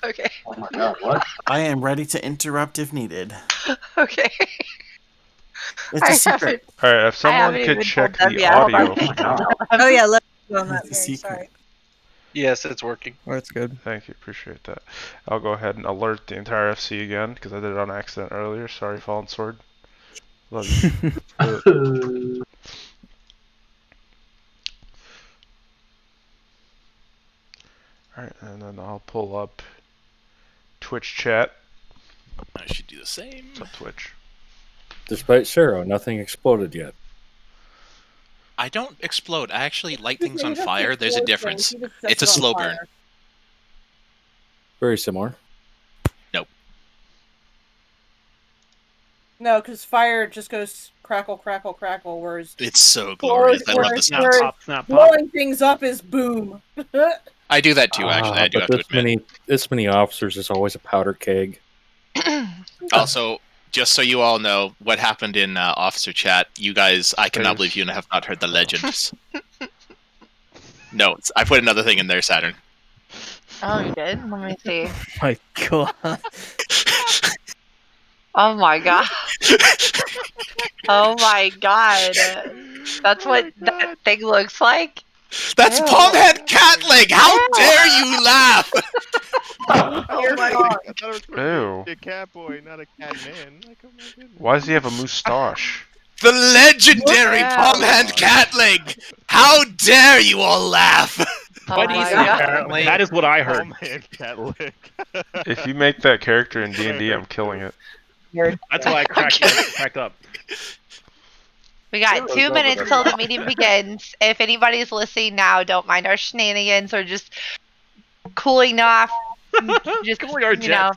Okay. Oh my god, what? I am ready to interrupt if needed. Okay. It's a secret. All right, if someone haven't could even check told them the yet. Hold on. audio. Oh my god. Oh yeah, let's go on that. It's a Very secret. sorry. Yes, it's working. Oh, that's good. Thank you, appreciate that. I'll go ahead and alert the entire FC again because I did it on accident earlier. Sorry, Fallen Sword. Love you. Alright, and then I'll pull up Twitch chat. I should do the same. What's up, Twitch? Despite Zero, nothing exploded yet. I don't explode. I actually light things on fire. There's a difference. It's a slow burn. Very similar. No, because fire just goes crackle, crackle, crackle, whereas It's so glorious. I love the Snap, sound. pop, snap, blowing things up is boom. I do that too, actually. I do but have to admit. this many officers is always a powder keg. Also, just so you all know what happened in officer chat, you guys, I cannot believe you have not heard the legends. No, I put another thing in there, Saturn. Oh, you did? Let me see. My God. Oh my god. Oh my god. That's what that thing looks like? That's Ew. Palmhead Cat Leg! How dare you laugh! Oh my god. I thought it was Ew. a cat boy, not a cat man. Like, oh my goodness. Why does he have a moustache? The legendary Yeah. Palmhead Cat Leg! How dare you all laugh! Oh What my is god. apparently? That is what I heard. Oh man, cat lick. If you make that character in D&D, I'm killing it. That's why I cracked up. We got 2 minutes till the meeting begins. If anybody's listening now, don't mind our shenanigans or just cooling off. Just, Cooling our you know.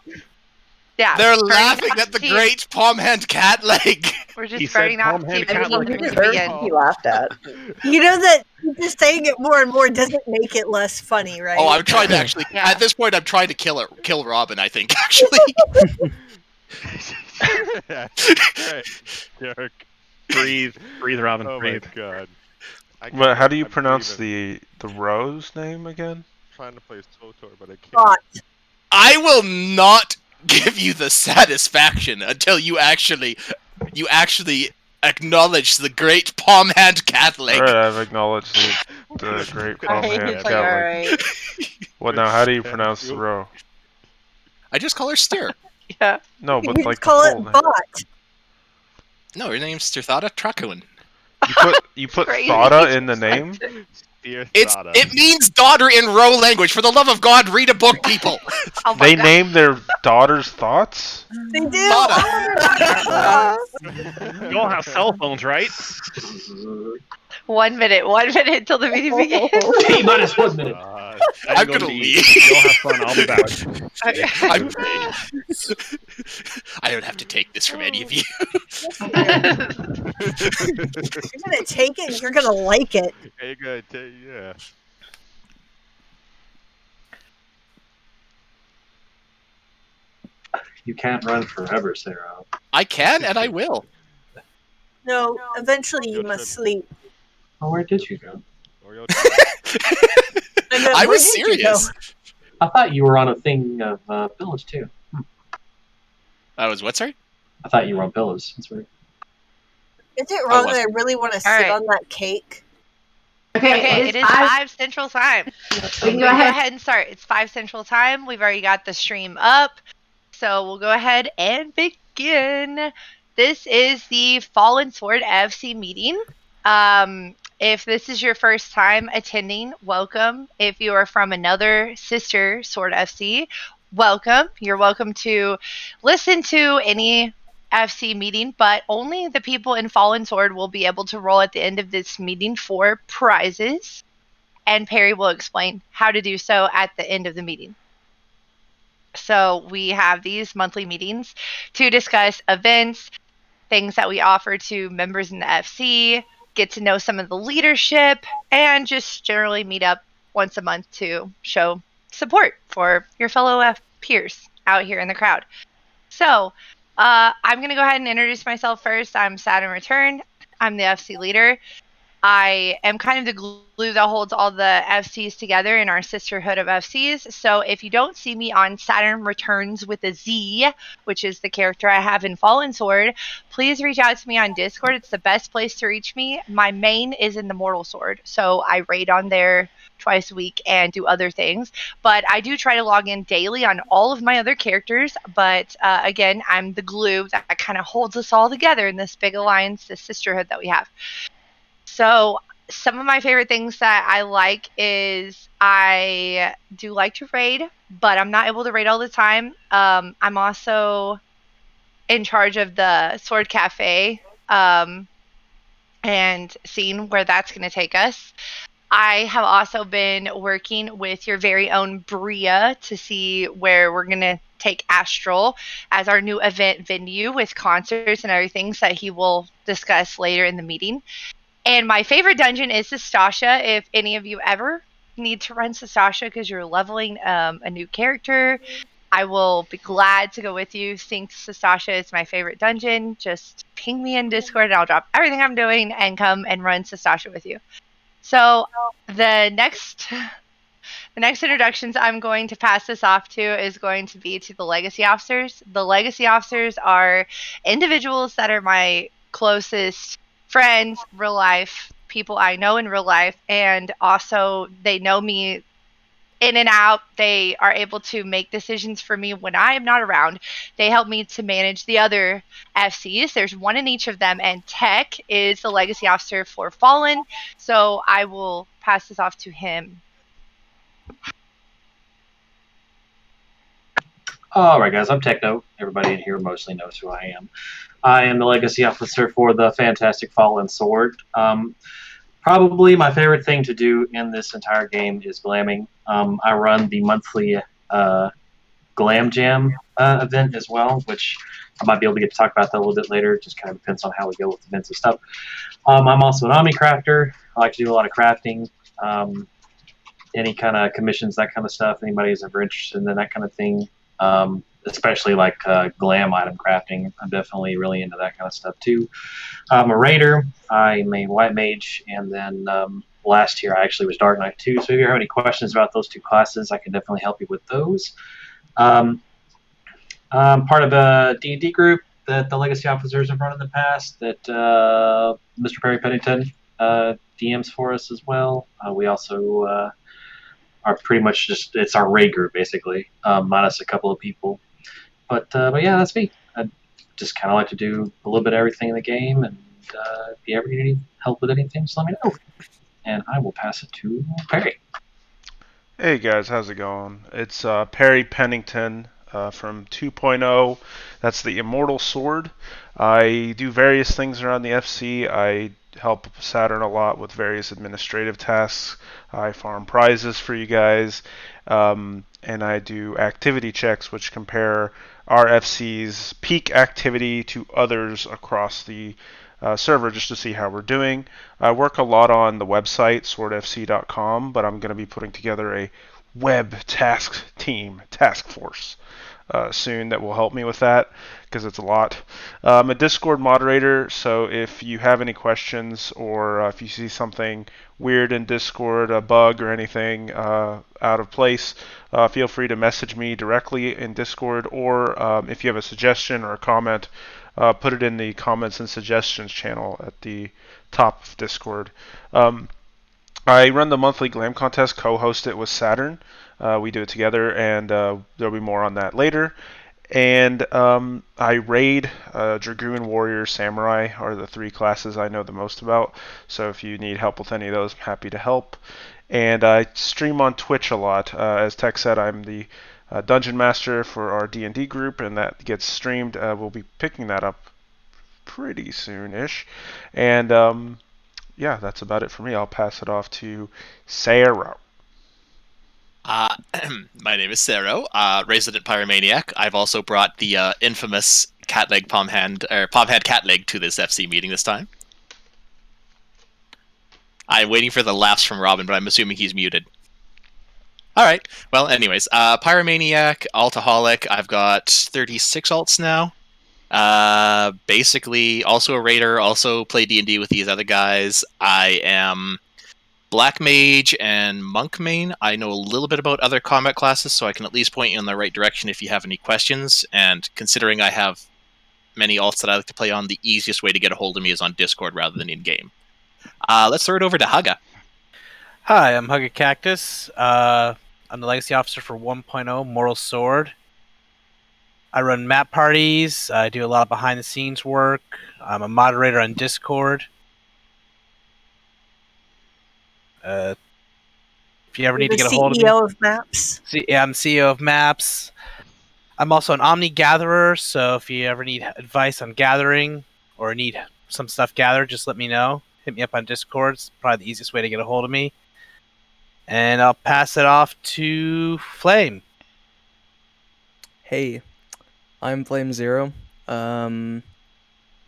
Yeah. They're burning laughing off at the steam. great Palmhead Cat Leg! We're He just said burning off Palmhead steam Cat until Leg. the You meeting deserve begins. to be laughed at. You know that just saying it more and more doesn't make it less funny, right? Oh, I'm trying to actually. Yeah. At this point, I'm trying to kill Robin. I think actually. Alright, jerk. Breathe, Robin, Oh my breathe. god. But how do you I'm pronounce breathing. the rose name again? Trying to play SWTOR, but I can't. Thought. I will not give you the satisfaction until you actually acknowledge the great Palmhead Cat Leg. Alright, I've acknowledged the great Alright, Palmhead it's Cat Leg. alright. What now? How do you pronounce the row? I just call her Steer. Yeah. No, You but just like the call full it name. bot. No, her name's Stirthada Trakuin. You put Crazy. Thada in the name? Dear Thada. It means daughter in Row language. For the love of God, read a book, people. Oh my They god. name their daughter's thoughts? They do. Thada. You all have cell phones, right? 1 minute till the meeting begins. T-minus 1 minute. I'm gonna leave. You all have fun. I'll be back. I don't have to take this from any of you. You're gonna take it and you're gonna like it. Hey, good. Yeah. You can't run forever, Sarah. I can and I will. No, eventually you must sleep. Oh, where did you go? Oreo And then I where was did you go? serious. I thought you were on a thing of Billis, too. I was what, sorry? I thought you were on Billis. That's right. Is it wrong was- that I really want to sit Alright. on that cake? Okay, it is 5 Central Time. We We can can go go ahead. ahead and start. It's 5 Central Time. We've already got the stream up. So we'll go ahead and begin. This is the Fallen Sword FC meeting. If this is your first time attending, welcome. If you are from another sister Sword FC, welcome. You're welcome to listen to any FC meeting, but only the people in Fallen Sword will be able to roll at the end of this meeting for prizes. And Perry will explain how to do so at the end of the meeting. So we have these monthly meetings to discuss events, things that we offer to members in the FC, get to know some of the leadership, and just generally meet up once a month to show support for your fellow peers out here in the crowd. So I'm going to go ahead and introduce myself first. I'm Saturn Return. I'm the FC leader. I am kind of the glue that holds all the FCs together in our sisterhood of FCs. So if you don't see me on Saturn Returns with a Z, which is the character I have in Fallen Sword, please reach out to me on Discord. It's the best place to reach me. My main is in the Mortal Sword, so I raid on there twice a week and do other things. But I do try to log in daily on all of my other characters. But again, I'm the glue that kind of holds us all together in this big alliance, this sisterhood that we have. So some of my favorite things that I like is I do like to raid, but I'm not able to raid all the time. I'm also in charge of the Sword Cafe and seeing where that's going to take us. I have also been working with your very own Bria to see where we're going to take Astral as our new event venue with concerts and everything that he will discuss later in the meeting. And my favorite dungeon is Sastasha. If any of you ever need to run Sastasha because you're leveling a new character, I will be glad to go with you. Think Sastasha is my favorite dungeon. Just ping me in Discord and I'll drop everything I'm doing and come and run Sastasha with you. So the next introductions I'm going to pass this off to is going to be to the Legacy Officers. The Legacy Officers are individuals that are my closest friends, real life, people I know in real life, and also they know me in and out. They are able to make decisions for me when I am not around. They help me to manage the other FCs. There's one in each of them, and Tech is the Legacy Officer for Fallen, so I will pass this off to him. Alright guys, I'm Techno. Everybody in here mostly knows who I am. I am the Legacy Officer for the Fantastic Fallen Sword. Probably my favorite thing to do in this entire game is glamming. I run the monthly Glam Jam event as well, which I might be able to get to talk about that a little bit later. It just kind of depends on how we go with events and stuff. I'm also an Omni crafter. I like to do a lot of crafting. Any kind of commissions, that kind of stuff. Anybody's ever interested in that kind of thing. Especially like glam item crafting. I'm definitely really into that kind of stuff too. I'm a raider. I'm a white mage, and then last year I actually was Dark Knight too. So if you have any questions about those two classes, I can definitely help you with those. I'm part of a D&D group that the Legacy Officers have run in the past that Mr. Perry Pennington DMs for us as well. We also are pretty much just, it's our raid group basically, minus a couple of people. But yeah, that's me. I just kind of like to do a little bit of everything in the game, and if you ever need any help with anything, just let me know. And I will pass it to Perry. Hey guys, how's it going? It's Perry Pennington from 2.0. That's the Immortal Sword. I do various things around the FC. I help Saturn a lot with various administrative tasks. I farm prizes for you guys, and I do activity checks which compare our FC's peak activity to others across the server just to see how we're doing. I work a lot on the website swordfc.com, but I'm going to be putting together a web task force soon that will help me with that, because it's a lot. I'm a Discord moderator, so if you have any questions or if you see something weird in Discord, a bug or anything out of place, feel free to message me directly in Discord, or if you have a suggestion or a comment, put it in the comments and suggestions channel at the top of Discord. I run the monthly Glam Contest, co-host it with Saturn. We do it together, and there'll be more on that later. And I raid Dragoon, Warrior, Samurai are the three classes I know the most about. So if you need help with any of those, I'm happy to help. And I stream on Twitch a lot. As Tech said, I'm the Dungeon Master for our D&D group, and that gets streamed. We'll be picking that up pretty soon-ish. And yeah, that's about it for me. I'll pass it off to Sarah. My name is Sero, resident pyromaniac. I've also brought the infamous Catleg Palmhand Catleg to this FC meeting this time. I'm waiting for the laughs from Robin, but I'm assuming he's muted. All right. Well, anyways, pyromaniac, altaholic. I've got 36 alts now. Basically, also a raider. Also play D&D with these other guys. I am Black Mage and Monk main. I know a little bit about other combat classes, so I can at least point you in the right direction if you have any questions. And considering I have many alts that I like to play on, the easiest way to get a hold of me is on Discord rather than in-game. Let's throw it over to Haga. Hi, I'm Hugga Cactus. I'm the Legacy Officer for 1.0 Mortal Sword. I run map parties. I do a lot of behind-the-scenes work. I'm a moderator on Discord. If you ever need to get a hold of me, CEO of Maps. I'm CEO of Maps. I'm also an Omni Gatherer, so if you ever need advice on gathering or need some stuff gathered, just let me know. Hit me up on Discord. It's probably the easiest way to get a hold of me. And I'll pass it off to Flame. Hey, I'm Flame Zero. I'm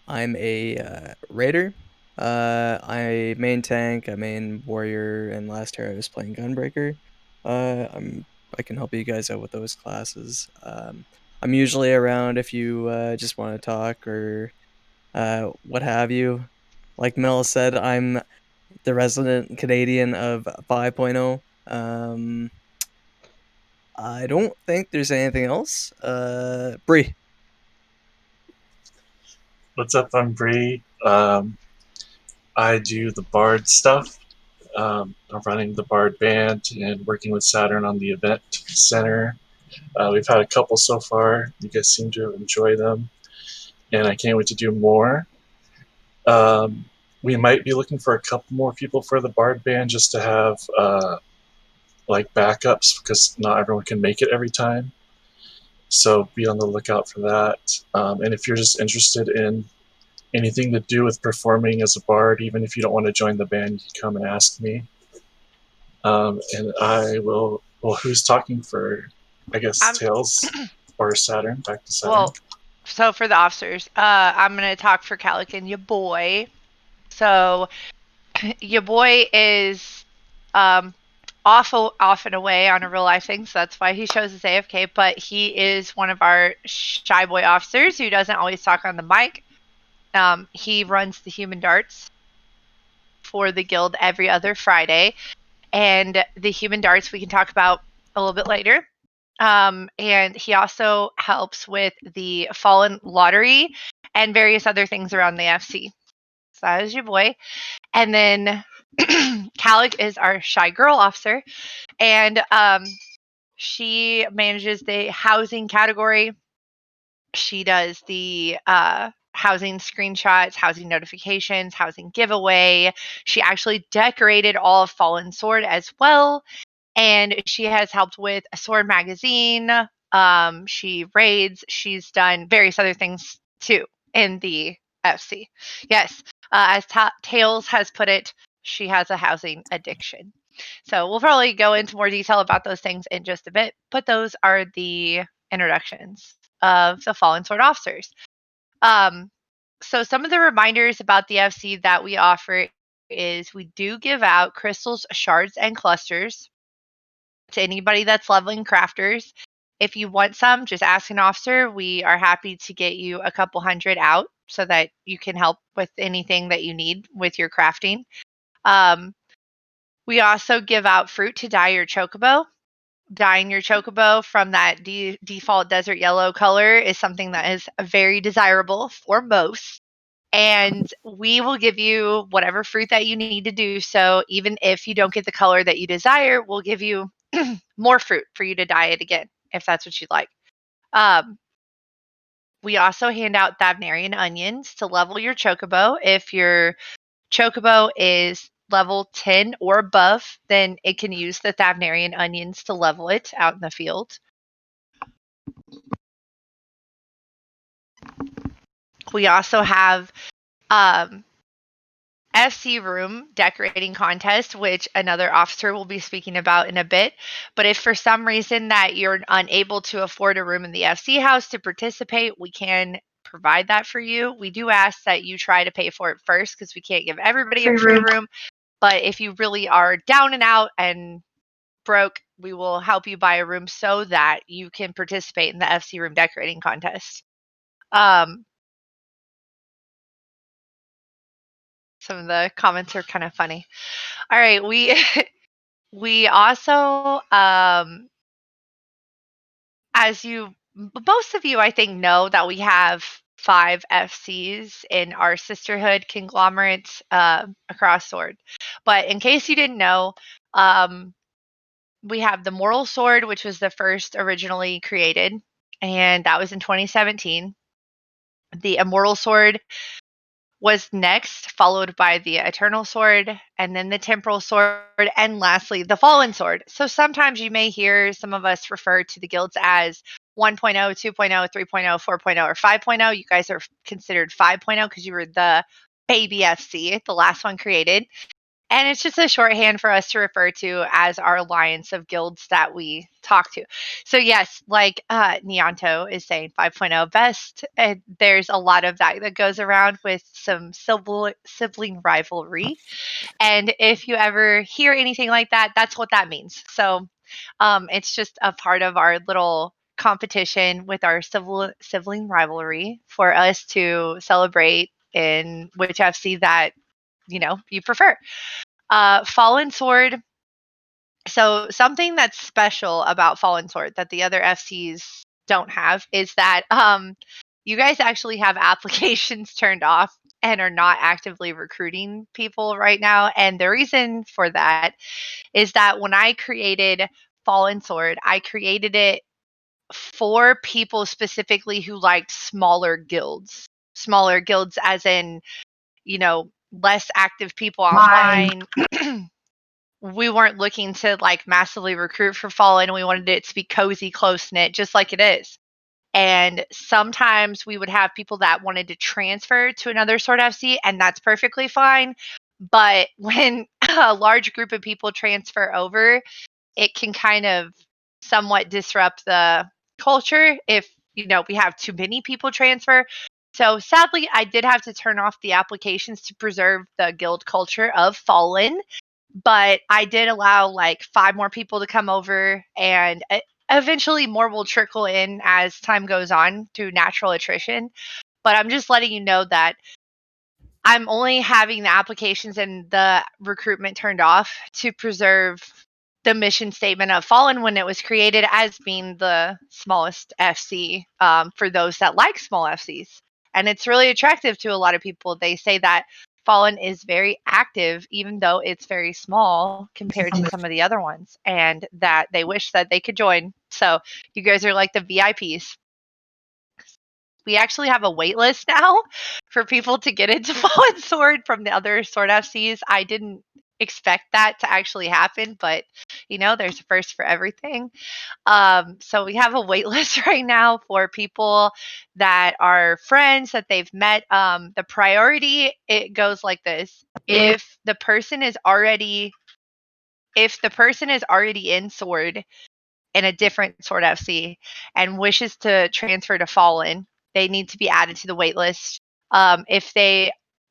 a raider. I main tank, I main warrior, and last year I was playing Gunbreaker. I can help you guys out with those classes. I'm usually around if you just want to talk or what have you. Like Mel said, I'm the resident Canadian of 5.0. I don't think there's anything else. Bree. What's up? I'm Bree. I do the Bard stuff. I'm running the Bard band and working with Saturn on the event center. We've had a couple so far. You guys seem to enjoy them, and I can't wait to do more. We might be looking for a couple more people for the Bard band just to have like backups because not everyone can make it every time. So be on the lookout for that. And if you're just interested in anything to do with performing as a bard, even if you don't want to join the band, you can come and ask me. And I will. Well, who's talking for? I guess Tails or Saturn. Back to Saturn. Well, so for the officers, I'm gonna talk for Calican, your boy. So, your boy is off and away on a real life thing, so that's why he shows his AFK. But he is one of our shy boy officers who doesn't always talk on the mic. He runs the Human Darts for the guild every other Friday, and the Human Darts we can talk about a little bit later. And he also helps with the Fallen Lottery and various other things around the FC. So that is your boy. And then Calic is our shy girl officer, and she manages the housing category. She does the housing screenshots, housing notifications, housing giveaway. She actually decorated all of Fallen Sword as well. And she has helped with a Sword magazine. She raids. She's done various other things too in the FC. Yes, as Tails has put it, she has a housing addiction. So we'll probably go into more detail about those things in just a bit. But those are the introductions of the Fallen Sword officers. So some of the reminders about the FC that we offer is we do give out crystals, shards, and clusters to anybody that's leveling crafters. If you want some, just ask an officer. We are happy to get you a couple hundred out so that you can help with anything that you need with your crafting. We also give out fruit to dye your chocobo. Dyeing your chocobo from that default desert yellow color is something that is very desirable for most. And we will give you whatever fruit that you need to do so. Even if you don't get the color that you desire, we'll give you more fruit for you to dye it again, if that's what you'd like. We also hand out Thavnarian onions to level your chocobo. If your chocobo is level 10 or above, then it can use the Thavnarian onions to level it out in the field. We also have FC room decorating contest, which another officer will be speaking about in a bit. But if for some reason that you're unable to afford a room in the FC house to participate, we can provide that for you. We do ask that you try to pay for it first because we can't give everybody a free room. But if you really are down and out and broke, we will help you buy a room so that you can participate in the FC room decorating contest. Some of the comments are kind of funny. All right, we also as most of you I think know that we have 5 FCs in our sisterhood conglomerates across Sword. But in case you didn't know, we have the Moral Sword, which was the first originally created, and that was in 2017. The Immortal Sword was next, followed by the Eternal Sword, and then the Temporal Sword, and lastly, the Fallen Sword. So sometimes you may hear some of us refer to the guilds as 1.0, 2.0, 3.0, 4.0, or 5.0. You guys are considered 5.0 because you were the baby FC, the last one created. And it's just a shorthand for us to refer to as our alliance of guilds that we talk to. So yes, like Nianto is saying 5.0 best. There's a lot of that goes around with some sibling rivalry. And if you ever hear anything like that, that's what that means. So it's just a part of our little competition with our sibling rivalry for us to celebrate in which FC that you prefer. Fallen Sword. So something that's special about Fallen Sword that the other FCs don't have is that you guys actually have applications turned off and are not actively recruiting people right now. And the reason for that is that when I created Fallen Sword, I created it for people specifically who liked smaller guilds. Smaller guilds as in, less active people online. We weren't looking to like massively recruit for Fallen. We wanted it to be cozy, close knit, just like it is. And sometimes we would have people that wanted to transfer to another Sword FC, and that's perfectly fine. But when a large group of people transfer over, it can kind of somewhat disrupt the culture if we have too many people transfer. So sadly, I did have to turn off the applications to preserve the guild culture of Fallen. But I did allow like 5 more people to come over, and eventually more will trickle in as time goes on through natural attrition. But I'm just letting you know that I'm only having the applications and the recruitment turned off to preserve the mission statement of Fallen when it was created as being the smallest FC for those that like small FCs. And it's really attractive to a lot of people. They say that Fallen is very active, even though it's very small compared to some of the other ones, and that they wish that they could join. So you guys are like the VIPs. We actually have a wait list now for people to get into Fallen Sword from the other Sword FCs. I didn't expect that to actually happen, but there's a first for everything. So we have a wait list right now for people that are friends that they've met. The priority, it goes like this. If the person is already in Sword in a different Sword FC and wishes to transfer to Fallen, they need to be added to the wait list.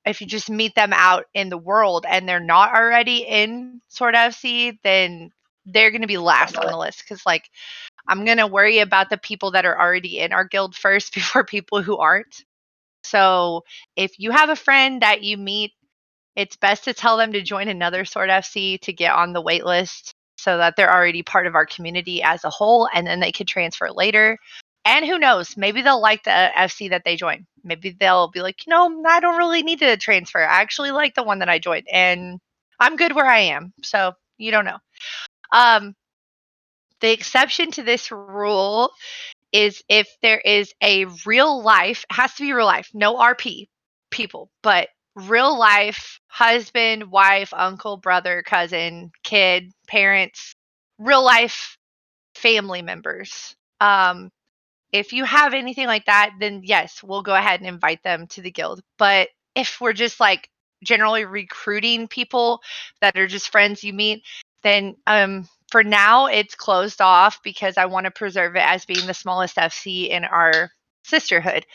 If you just meet them out in the world and they're not already in Sword FC, then they're going to be last on the list because I'm going to worry about the people that are already in our guild first before people who aren't. So if you have a friend that you meet, it's best to tell them to join another Sword FC to get on the wait list so that they're already part of our community as a whole, and then they can transfer later. And who knows, maybe they'll like the FC that they join. Maybe they'll be like, I don't really need to transfer. I actually like the one that I joined, and I'm good where I am. So you don't know. The exception to this rule is if there is a real life, it has to be real life, no RP people, but real life husband, wife, uncle, brother, cousin, kid, parents, real life family members. If you have anything like that, then yes, we'll go ahead and invite them to the guild. But if we're just generally recruiting people that are just friends you meet, then for now it's closed off because I want to preserve it as being the smallest FC in our sisterhood.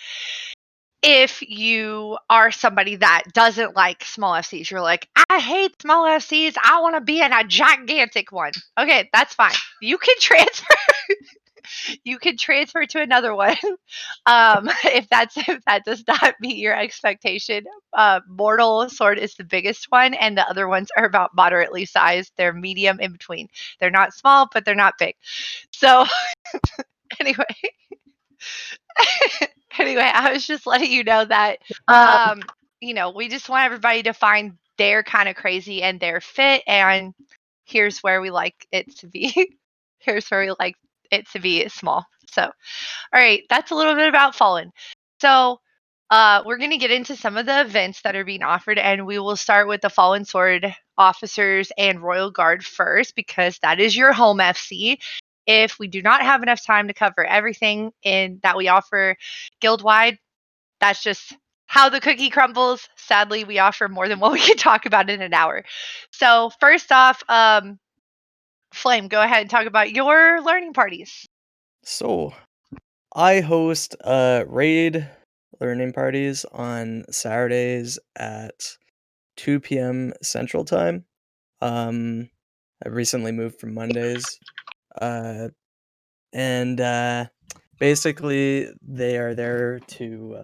If you are somebody that doesn't like small FCs, you're like, I hate small FCs, I want to be in a gigantic one. Okay, that's fine. You can transfer. you could transfer to another one if that does not meet your expectation. Mortal Sword is the biggest one, and the other ones are about moderately sized. They're medium in between. They're not small, but they're not big. So anyway. Anyway, I was just letting you know that we just want everybody to find their kind of crazy and their fit, and here's where we like it to be. Here's where we like it to be small. So, all right, that's a little bit about Fallen. So, we're going to get into some of the events that are being offered, and we will start with the Fallen Sword officers and Royal Guard first, because that is your home FC. If we do not have enough time to cover everything that we offer guild-wide, that's just how the cookie crumbles. Sadly, we offer more than what we can talk about in an hour. So first off, Flame, go ahead and talk about your learning parties. So, I host raid learning parties on Saturdays at 2 p.m. Central Time. I recently moved from Mondays. And basically, they are there to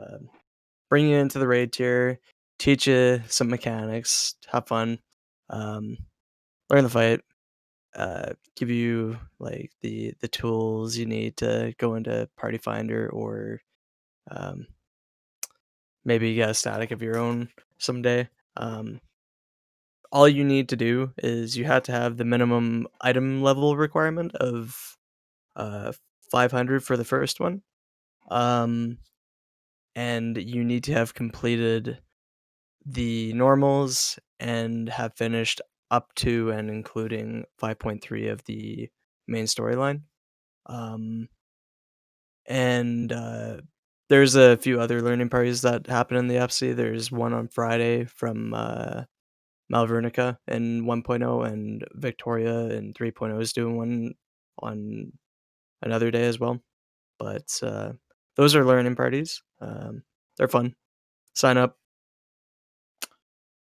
bring you into the raid tier, teach you some mechanics, have fun, learn the fight, give you like the tools you need to go into Party Finder, or maybe you get a static of your own someday. All you need to do is you have to have the minimum item level requirement of 500 for the first one. And you need to have completed the normals and have finished up to and including 5.3 of the main storyline. And there's a few other learning parties that happen in the FC. There's one on Friday from Malvernica in 1.0, and Victoria in 3.0 is doing one on another day as well. But those are learning parties. They're fun. Sign up.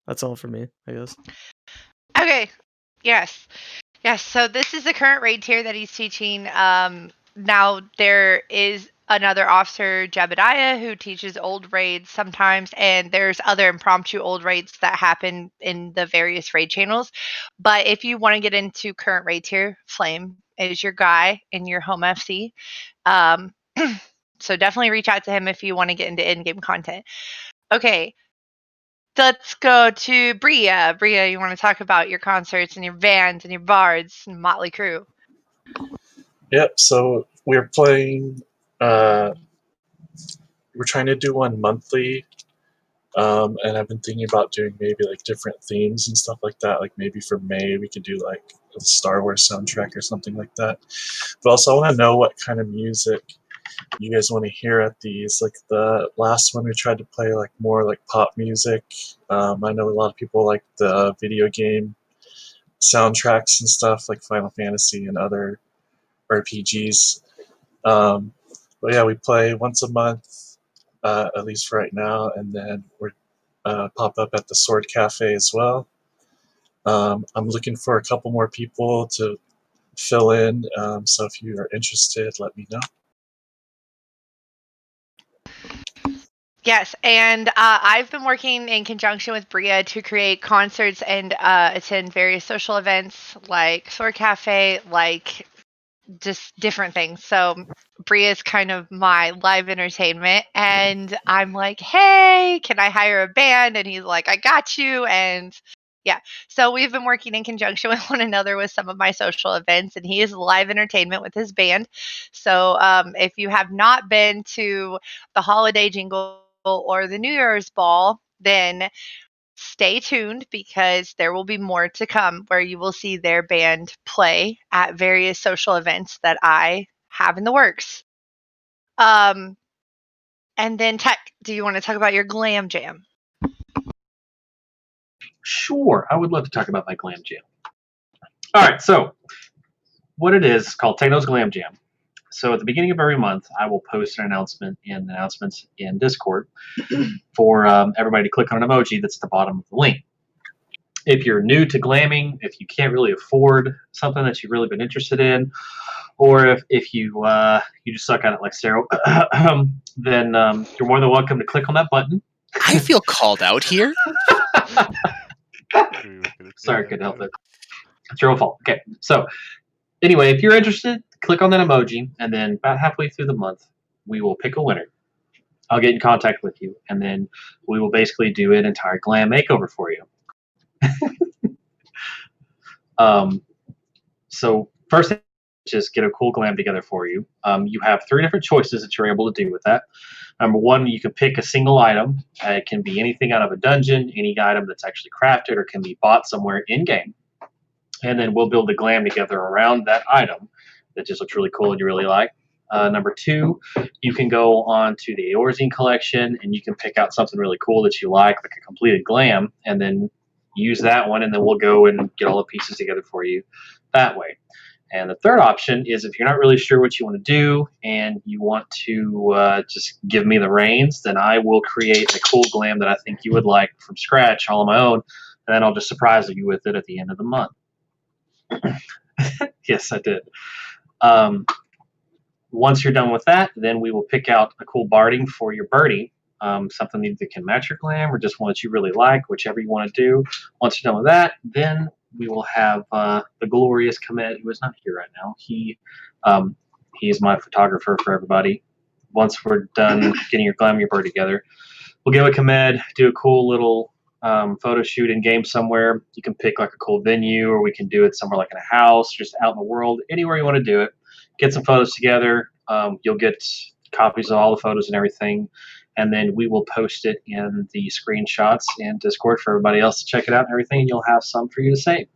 That's all for me, I guess. Okay. Yes. So this is the current raid tier that he's teaching. Now there is another officer, Jebediah, who teaches old raids sometimes, and there's other impromptu old raids that happen in the various raid channels. But if you want to get into current raid tier, Flame is your guy in your home FC. So definitely reach out to him if you want to get into in-game content. Okay. Let's go to Bria. Bria, you want to talk about your concerts and your bands and your bards and Motley Crue? Yep, so we're playing, we're trying to do one monthly, and I've been thinking about doing maybe like different themes and stuff like that. Like maybe for May we could do like a Star Wars soundtrack or something like that. But also I want to know what kind of music you guys want to hear at these. Like the last one we tried to play like more like pop music. I know a lot of people like the video game soundtracks and stuff like Final Fantasy and other RPGs. But yeah, we play once a month, at least for right now, and then we're pop up at the Sword Cafe as well. I'm looking for a couple more people to fill in, so if you are interested, let me know. Yes, and I've been working in conjunction with Bria to create concerts and attend various social events like Sword Cafe, like just different things. So Bria is kind of my live entertainment, and I'm like, hey, can I hire a band? And he's like, I got you. And yeah, so we've been working in conjunction with one another with some of my social events, and he is live entertainment with his band. So if you have not been to the Holiday Jingle or the New Year's Ball, then stay tuned, because there will be more to come where you will see their band play at various social events that I have in the works. And then Tech, do you want to talk about your Glam Jam? Sure, I would love to talk about my Glam Jam. All right, so what it is called Techno's Glam Jam. So at the beginning of every month, I will post an announcement in announcements in Discord for everybody to click on an emoji that's at the bottom of the link. If you're new to glamming, if you can't really afford something that you've really been interested in, or if you you just suck at it like Sarah, then you're more than welcome to click on that button. I feel called out here. Sorry, couldn't help it. It's your own fault. Okay, so anyway, if you're interested, click on that emoji, and then about halfway through the month, we will pick a winner. I'll get in contact with you, and then we will basically do an entire glam makeover for you. So first, just get a cool glam together for you. You have 3 different choices that you're able to do with that. Number 1, you can pick a single item. It can be anything out of a dungeon, any item that's actually crafted or can be bought somewhere in-game. And then we'll build a glam together around that item that just looks really cool and you really like. Number 2, you can go on to the Eorzean collection and you can pick out something really cool that you like a completed glam, and then use that one, and then we'll go and get all the pieces together for you that way. And the third option is if you're not really sure what you want to do and you want to just give me the reins, then I will create a cool glam that I think you would like from scratch all on my own, and then I'll just surprise you with it at the end of the month. Yes, I did. Once you're done with that, then we will pick out a cool barding for your birdie, something that can match your glam or just one that you really like, whichever you want to do. Once you're done with that, then we will have the glorious Komed, who is not here right now. He is my photographer for everybody. Once we're done getting your glam, your bird together, we'll get with Komed, do a cool little photo shoot in game somewhere. You can pick like a cool venue, or we can do it somewhere like in a house, just out in the world, anywhere you want to do it. Get some photos together. You'll get copies of all the photos and everything, and then we will post it in the screenshots in Discord for everybody else to check it out and everything, and you'll have some for you to save.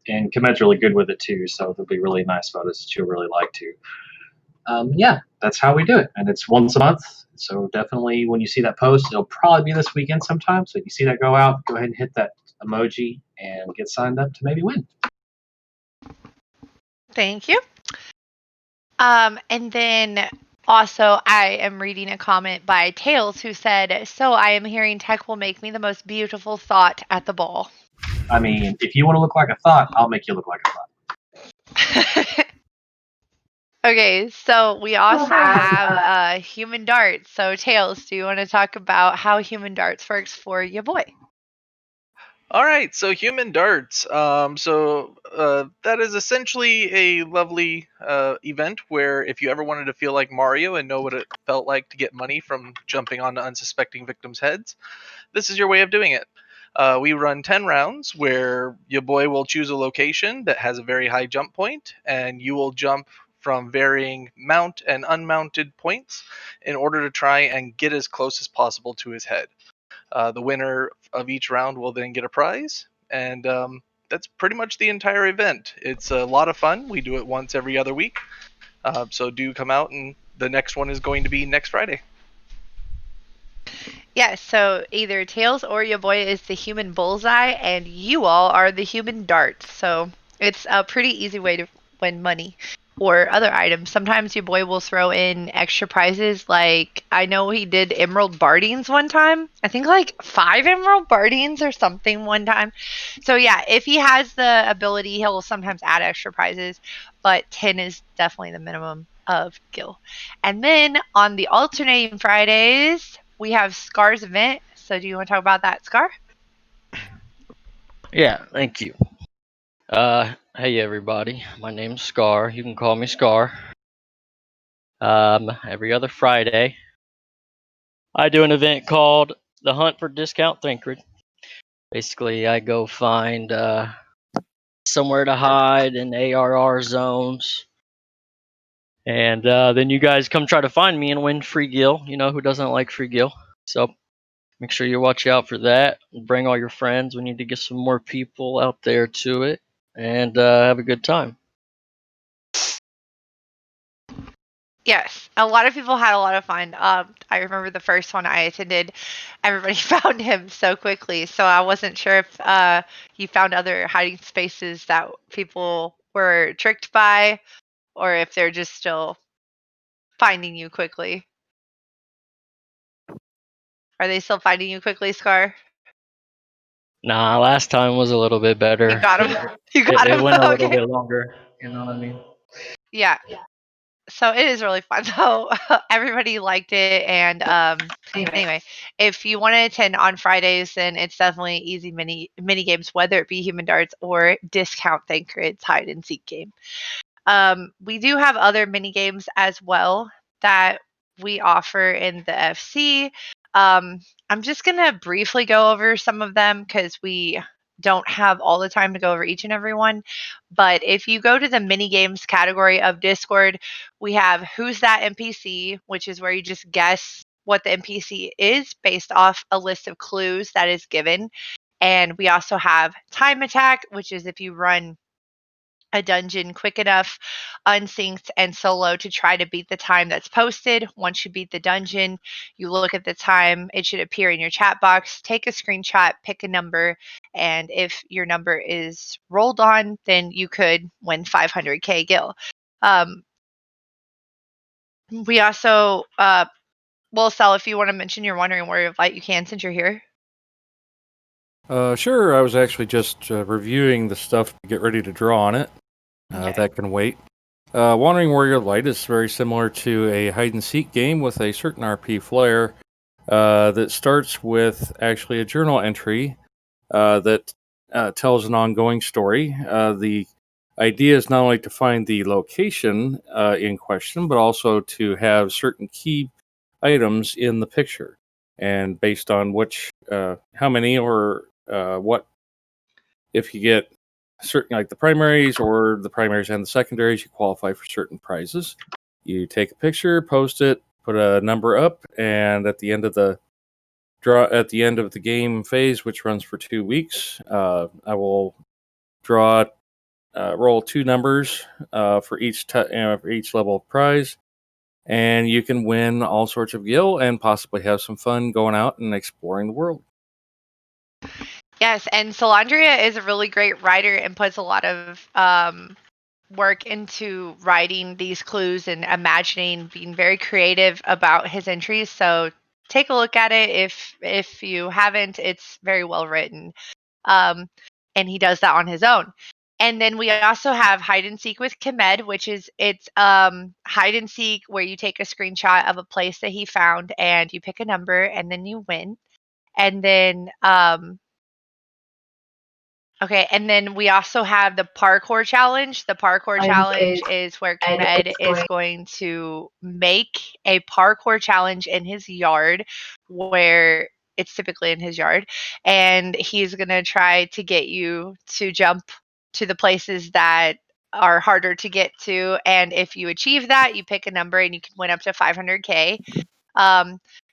And Komed's really good with it too, so there'll be really nice photos that you'll really like too. Yeah, that's how we do it, and it's once a month, so definitely when you see that post, it'll probably be this weekend sometime, so if you see that go out, go ahead and hit that emoji and get signed up to maybe win. Thank you. And then also, I am reading a comment by Tails who said, "So I am hearing tech will make me the most beautiful thought at the ball." I mean, if you want to look like a thought, I'll make you look like a thought. Okay, so we also have human darts. So Tails, do you want to talk about how human darts works for your boy? All right, so human darts. That is essentially a lovely event where if you ever wanted to feel like Mario and know what it felt like to get money from jumping onto unsuspecting victims' heads, this is your way of doing it. We run 10 rounds where your boy will choose a location that has a very high jump point, and you will jump from varying mount and unmounted points in order to try and get as close as possible to his head. The winner of each round will then get a prize, and that's pretty much the entire event. It's a lot of fun. We do it once every other week, so do come out, and the next one is going to be next Friday. Yes, so either Tails or your boy is the human bullseye, and you all are the human darts. So it's a pretty easy way to win money or other items. Sometimes your boy will throw in extra prizes, like I know he did Emerald Bardings one time. I think like 5 Emerald Bardings or something one time. So yeah, if he has the ability, he'll sometimes add extra prizes, but 10 is definitely the minimum of Gil. And then on the alternating Fridays, we have Scar's event. So do you want to talk about that, Scar? Yeah, thank you. Hey everybody, my name's Scar. You can call me Scar. Every other Friday, I do an event called The Hunt for Discount Thancred. Basically, I go find somewhere to hide in ARR zones, and then you guys come try to find me and win free Gil. You know, who doesn't like free Gil? So make sure you watch out for that. Bring all your friends. We need to get some more people out there to it, and have a good time. Yes, a lot of people had a lot of fun. I remember the first one I attended, everybody found him so quickly. So I wasn't sure if he found other hiding spaces that people were tricked by, or if they're just still finding you quickly. Are they still finding you quickly, Scar? Nah, last time was a little bit better. You got him. You got him. It went a Okay. little bit longer. You know what I mean? Yeah. So it is really fun. So everybody liked it, and anyway, if you want to attend on Fridays, then it's definitely easy mini games, whether it be Human Darts or Discount Thancred's hide and seek game. We do have other mini games as well that we offer in the FC. I'm just gonna briefly go over some of them because we don't have all the time to go over each and every one. But if you go to the mini games category of Discord, we have Who's That NPC, which is where you just guess what the NPC is based off a list of clues that is given. And we also have Time Attack, which is if you run a dungeon quick enough, unsynced, and solo to try to beat the time that's posted. Once you beat the dungeon, you look at the time, it should appear in your chat box, take a screenshot, pick a number, and if your number is rolled on, then you could win 500k gil. We also, well, Sal, if you want to mention your Wandering Warrior of Light, you can since you're here. Sure, I was actually just reviewing the stuff to get ready to draw on it. That can wait. Wandering Warrior of Light is very similar to a hide-and-seek game with a certain RP flair that starts with actually a journal entry that tells an ongoing story. The idea is not only to find the location in question, but also to have certain key items in the picture. And based on which, how many or what, if you get certain, like the primaries or the primaries and the secondaries, you qualify for certain prizes. You take a picture, post it, put a number up, and at the end of the game phase, which runs for 2 weeks, I will roll 2 numbers for each level of prize, and you can win all sorts of gil and possibly have some fun going out and exploring the world. Yes, and Solandria is a really great writer and puts a lot of work into writing these clues and imagining, being very creative about his entries. So take a look at it if you haven't. It's very well written, and he does that on his own. And then we also have Hide and Seek with Kemed, which is hide and seek where you take a screenshot of a place that he found and you pick a number and then you win. And then okay, and then we also have the parkour challenge. The parkour challenge is where Kemed is going to make a parkour challenge in his yard, where it's typically in his yard, and he's going to try to get you to jump to the places that are harder to get to. And if you achieve that, you pick a number and you can win up to 500k.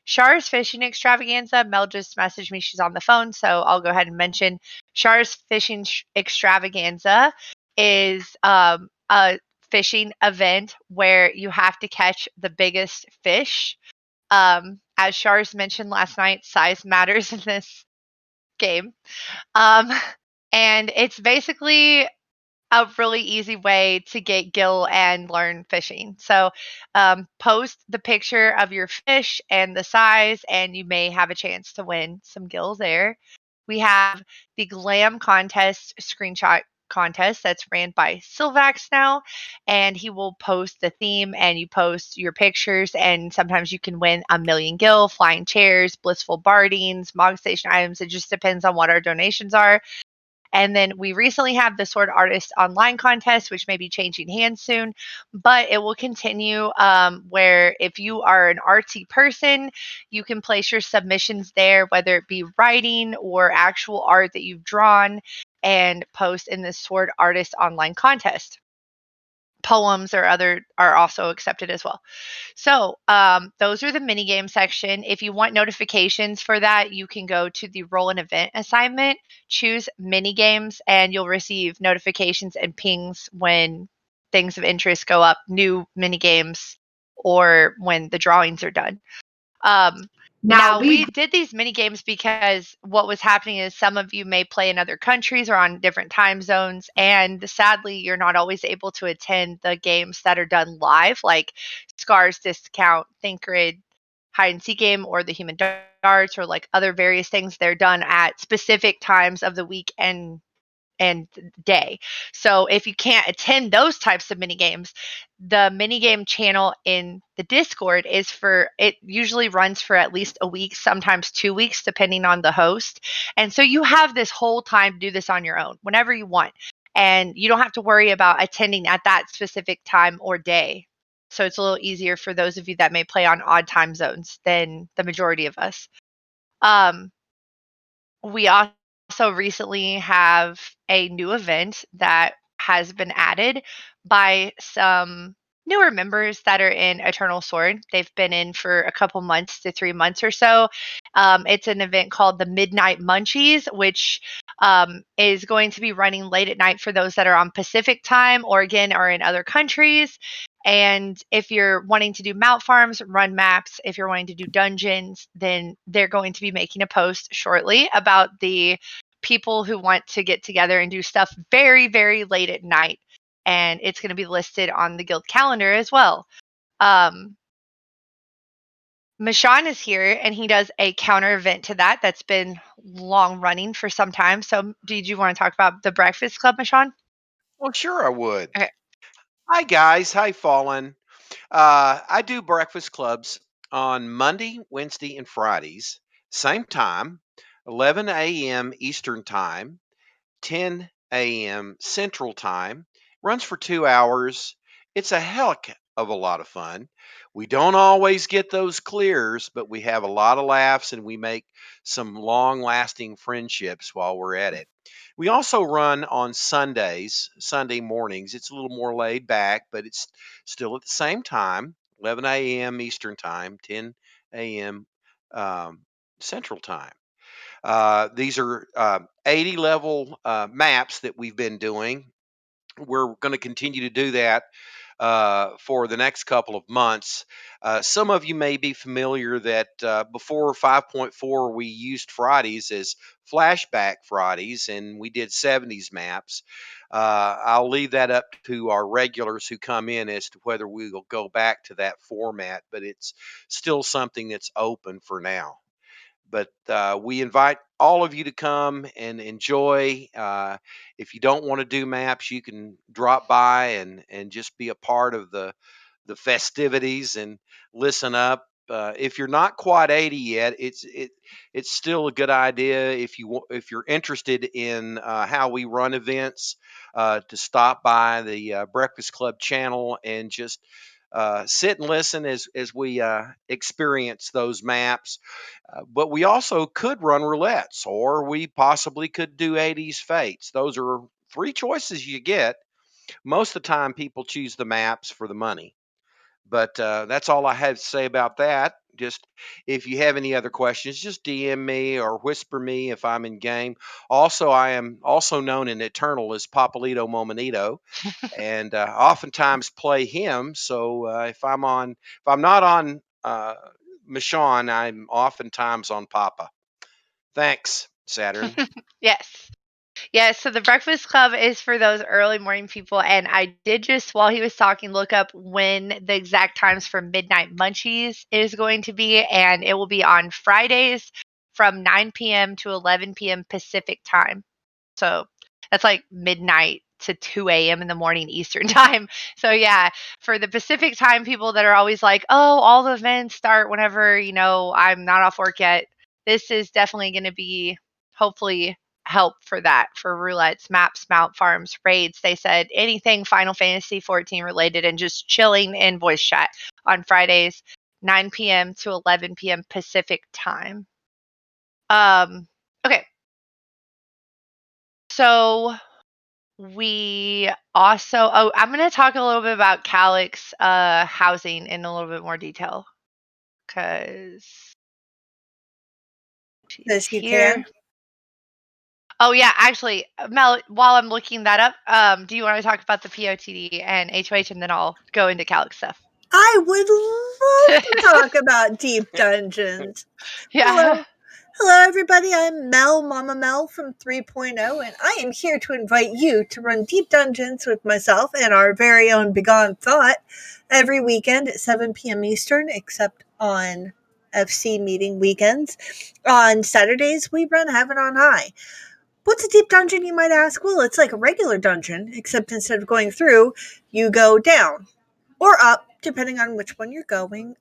Char's Fishing Extravaganza, Mel just messaged me. She's on the phone, so I'll go ahead and mention Char's Fishing Extravaganza is a fishing event where you have to catch the biggest fish. As Char's mentioned last night, size matters in this game. And it's basically a really easy way to get gil and learn fishing. So post the picture of your fish and the size, and you may have a chance to win some gil there. We have the Glam Contest screenshot contest that's ran by Silvax now, and he will post the theme and you post your pictures, and sometimes you can win 1,000,000 gil, flying chairs, blissful bardings, Mog Station items. It just depends on what our donations are. And then we recently have the Sword Artist Online contest, which may be changing hands soon, but it will continue where if you are an artsy person, you can place your submissions there, whether it be writing or actual art that you've drawn, and post in the Sword Artist Online contest. Poems or other are also accepted as well. So those are the mini game section. If you want notifications for that, you can go to the roll an event assignment, choose mini games, and you'll receive notifications and pings when things of interest go up, new mini games, or when the drawings are done. Now, we did these mini games because what was happening is some of you may play in other countries or on different time zones, and sadly, you're not always able to attend the games that are done live, like Scars Discount, Thancred, Hide and Seek game, or the Human Darts, or like other various things. They're done at specific times of the week and and day. So if you can't attend those types of mini games, the minigame channel in the Discord it usually runs for at least a week, sometimes 2 weeks, depending on the host. And so you have this whole time to do this on your own, whenever you want. And you don't have to worry about attending at that specific time or day. So it's a little easier for those of you that may play on odd time zones than the majority of us. We also recently have a new event that has been added by some newer members that are in Eternal Sword. They've been in for a couple months to 3 months or so. It's an event called the Midnight Munchies, which is going to be running late at night for those that are on Pacific time or again are in other countries. And if you're wanting to do mount farms, run maps, if you're wanting to do dungeons, then they're going to be making a post shortly about the people who want to get together and do stuff very, very late at night. And it's going to be listed on the guild calendar as well. Michon is here, and he does a counter event to that that's been long running for some time. So did you want to talk about the Breakfast Club, Michon? Well, sure I would. Okay. Hi, guys. Hi, Fallen. I do breakfast clubs on Monday, Wednesday, and Fridays. Same time, 11 a.m. Eastern Time, 10 a.m. Central Time. Runs for 2 hours. It's a heck of a lot of fun. We don't always get those clears, but we have a lot of laughs and we make some long lasting friendships while we're at it. We also run on Sundays, Sunday mornings. It's a little more laid back, but it's still at the same time, 11 a.m. Eastern Time, 10 a.m. Central Time. These are 80 level maps that we've been doing. We're going to continue to do that for the next couple of months. Some of you may be familiar that before 5.4, we used Fridays as flashback Fridays, and we did 70s maps. I'll leave that up to our regulars who come in as to whether we will go back to that format, but it's still something that's open for now. But we invite all of you to come and enjoy. If you don't want to do maps, you can drop by and just be a part of the festivities and listen up. If you're not quite 80 yet, it's still a good idea if you're interested in how we run events to stop by the Breakfast Club channel and just sit and listen as we experience those maps. But we also could run roulettes, or we possibly could do 80s fates. Those are 3 choices you get. Most of the time, people choose the maps for the money. But that's all I have to say about that. Just if you have any other questions, just DM me or whisper me if I'm in game. Also, I am also known in Eternal as Papalito Momanito, and oftentimes play him. So if I'm not on Michon, I'm oftentimes on Papa. Thanks, Saturn. Yes. Yes, so the Breakfast Club is for those early morning people, and I did just, while he was talking, look up when the exact times for Midnight Munchies is going to be, and it will be on Fridays from 9 p.m. to 11 p.m. Pacific time. So that's like midnight to 2 a.m. in the morning Eastern time. So yeah, for the Pacific time people that are always like, oh, all the events start whenever, I'm not off work yet, this is definitely going to be, hopefully, help for that, for roulettes, maps, mount farms, raids. They said anything Final Fantasy 14 related and just chilling in voice chat on Fridays, 9 p.m. to 11 p.m. Pacific time. Okay. So we also, I'm going to talk a little bit about Calyx housing in a little bit more detail, because Yes, you here. can. Oh yeah, actually, Mel, while I'm looking that up, do you want to talk about the POTD and HOH, and then I'll go into Calyx stuff? I would love to talk about Deep Dungeons. Yeah. Hello, everybody. I'm Mel, Mama Mel from 3.0, and I am here to invite you to run Deep Dungeons with myself and our very own Begone Thought every weekend at 7 p.m. Eastern, except on FC meeting weekends. On Saturdays, we run Heaven on High. What's a deep dungeon, you might ask? Well, it's like a regular dungeon, except instead of going through, you go down or up, depending on which one you're going.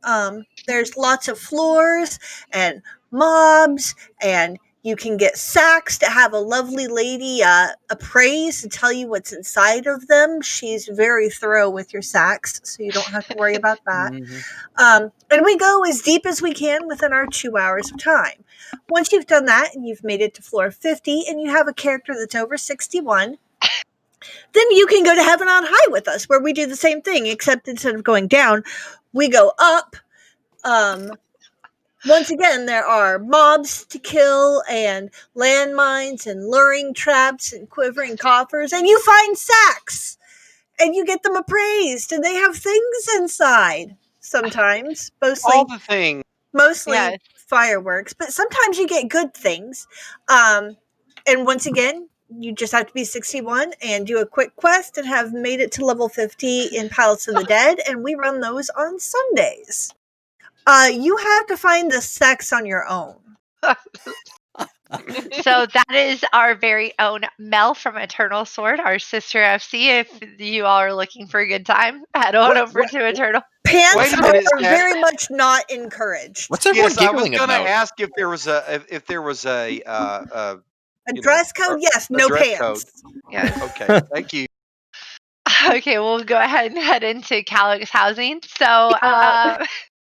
There's lots of floors and mobs, and you can get sacks to have a lovely lady appraise and tell you what's inside of them. She's very thorough with your sacks, so you don't have to worry about that. And we go as deep as we can within our 2 hours of time. Once you've done that and you've made it to floor 50 and you have a character that's over 61, then you can go to Heaven on High with us, where we do the same thing, except instead of going down, we go up. Once again, there are mobs to kill and landmines and luring traps and quivering coffers, and you find sacks and you get them appraised, and they have things inside sometimes, All the things. mostly fireworks, but sometimes you get good things. And once again, you just have to be 61 and do a quick quest and have made it to level 50 in Palace of the Dead, and we run those on Sundays. You have to find the sex on your own. So that is our very own Mel from Eternal Sword, our sister FC. If you all are looking for a good time, head on over to Eternal. Pants Wait a minute, are very much not encouraged. Yes, I was going to ask if there was a A you know, dress code, yes, a no dress pants. code. Yes. Okay, thank you. Okay, we'll go ahead and head into Calyx housing. So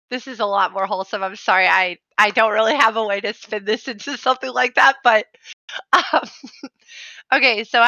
this is a lot more wholesome. I'm sorry, I don't really have a way to spin this into something like that, but okay, so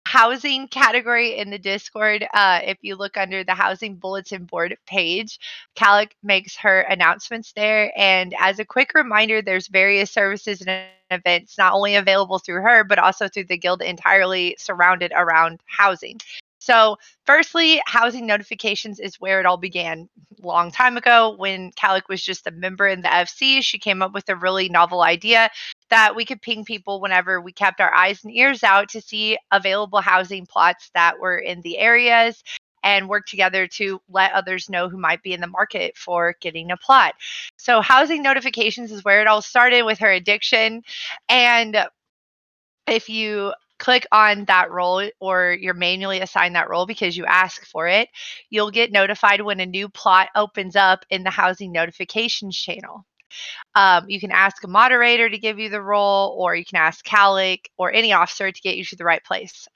housing category in the Discord, if you look under the housing bulletin board page, Calyx makes her announcements there. And as a quick reminder, there's various services and events not only available through her, but also through the guild entirely surrounded around housing. So firstly, housing notifications is where it all began. Long time ago, when Calyx was just a member in the FC, she came up with a really novel idea that we could ping people whenever we kept our eyes and ears out to see available housing plots that were in the areas and work together to let others know who might be in the market for getting a plot. So housing notifications is where it all started with her addiction. And if you click on that role, or you're manually assigned that role because you ask for it, you'll get notified when a new plot opens up in the housing notifications channel. You can ask a moderator to give you the role, or you can ask Calyx or any officer to get you to the right place.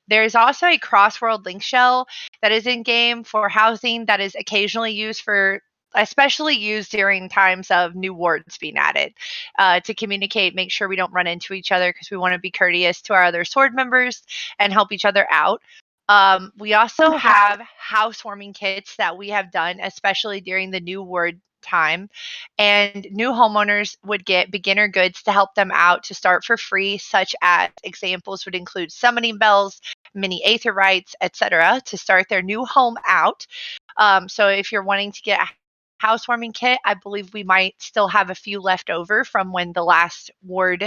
There is also a cross-world link shell that is in game for housing that is occasionally used for, especially used during times of new wards being added, to communicate, make sure we don't run into each other, because we want to be courteous to our other sword members and help each other out. We also have housewarming kits that we have done, especially during the new ward time, and new homeowners would get beginner goods to help them out to start for free, such as examples would include summoning bells, mini aetherites, etc., to start their new home out. So if you're wanting to get a housewarming kit, I believe we might still have a few left over from when the last ward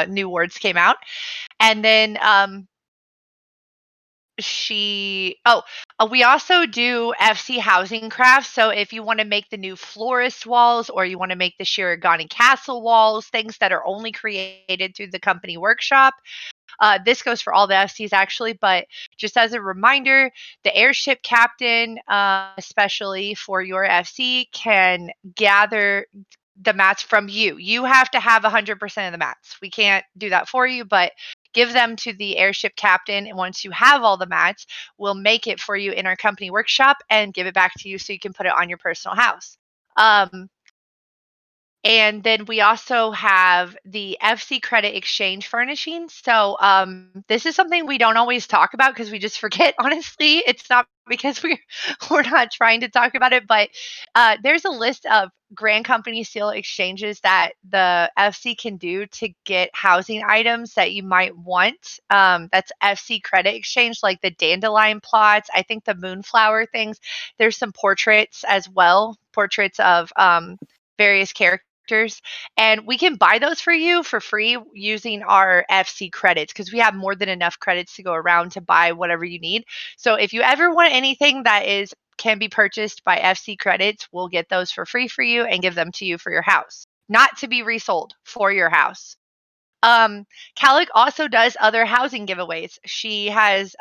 new wards came out. And then we also do FC housing crafts. So if you want to make the new florist walls, or you want to make the Shirogane Castle walls, things that are only created through the company workshop, this goes for all the FCs actually, but just as a reminder, the airship captain, especially for your FC, can gather the mats from you. You have to have 100% of the mats. We can't do that for you, but give them to the airship captain, and once you have all the mats, we'll make it for you in our company workshop and give it back to you so you can put it on your personal house. And then we also have the FC credit exchange furnishings. So this is something we don't always talk about because we just forget, honestly. It's not because we're not trying to talk about it, but there's a list of Grand Company Seal exchanges that the FC can do to get housing items that you might want. That's FC credit exchange, like the dandelion plots, I think the moonflower things. There's some portraits as well, portraits of various characters, and we can buy those for you for free using our FC credits, because we have more than enough credits to go around to buy whatever you need. So if you ever want anything that can be purchased by FC credits, we'll get those for free for you and give them to you for your house, not to be resold, for your house. Calic also does other housing giveaways. She has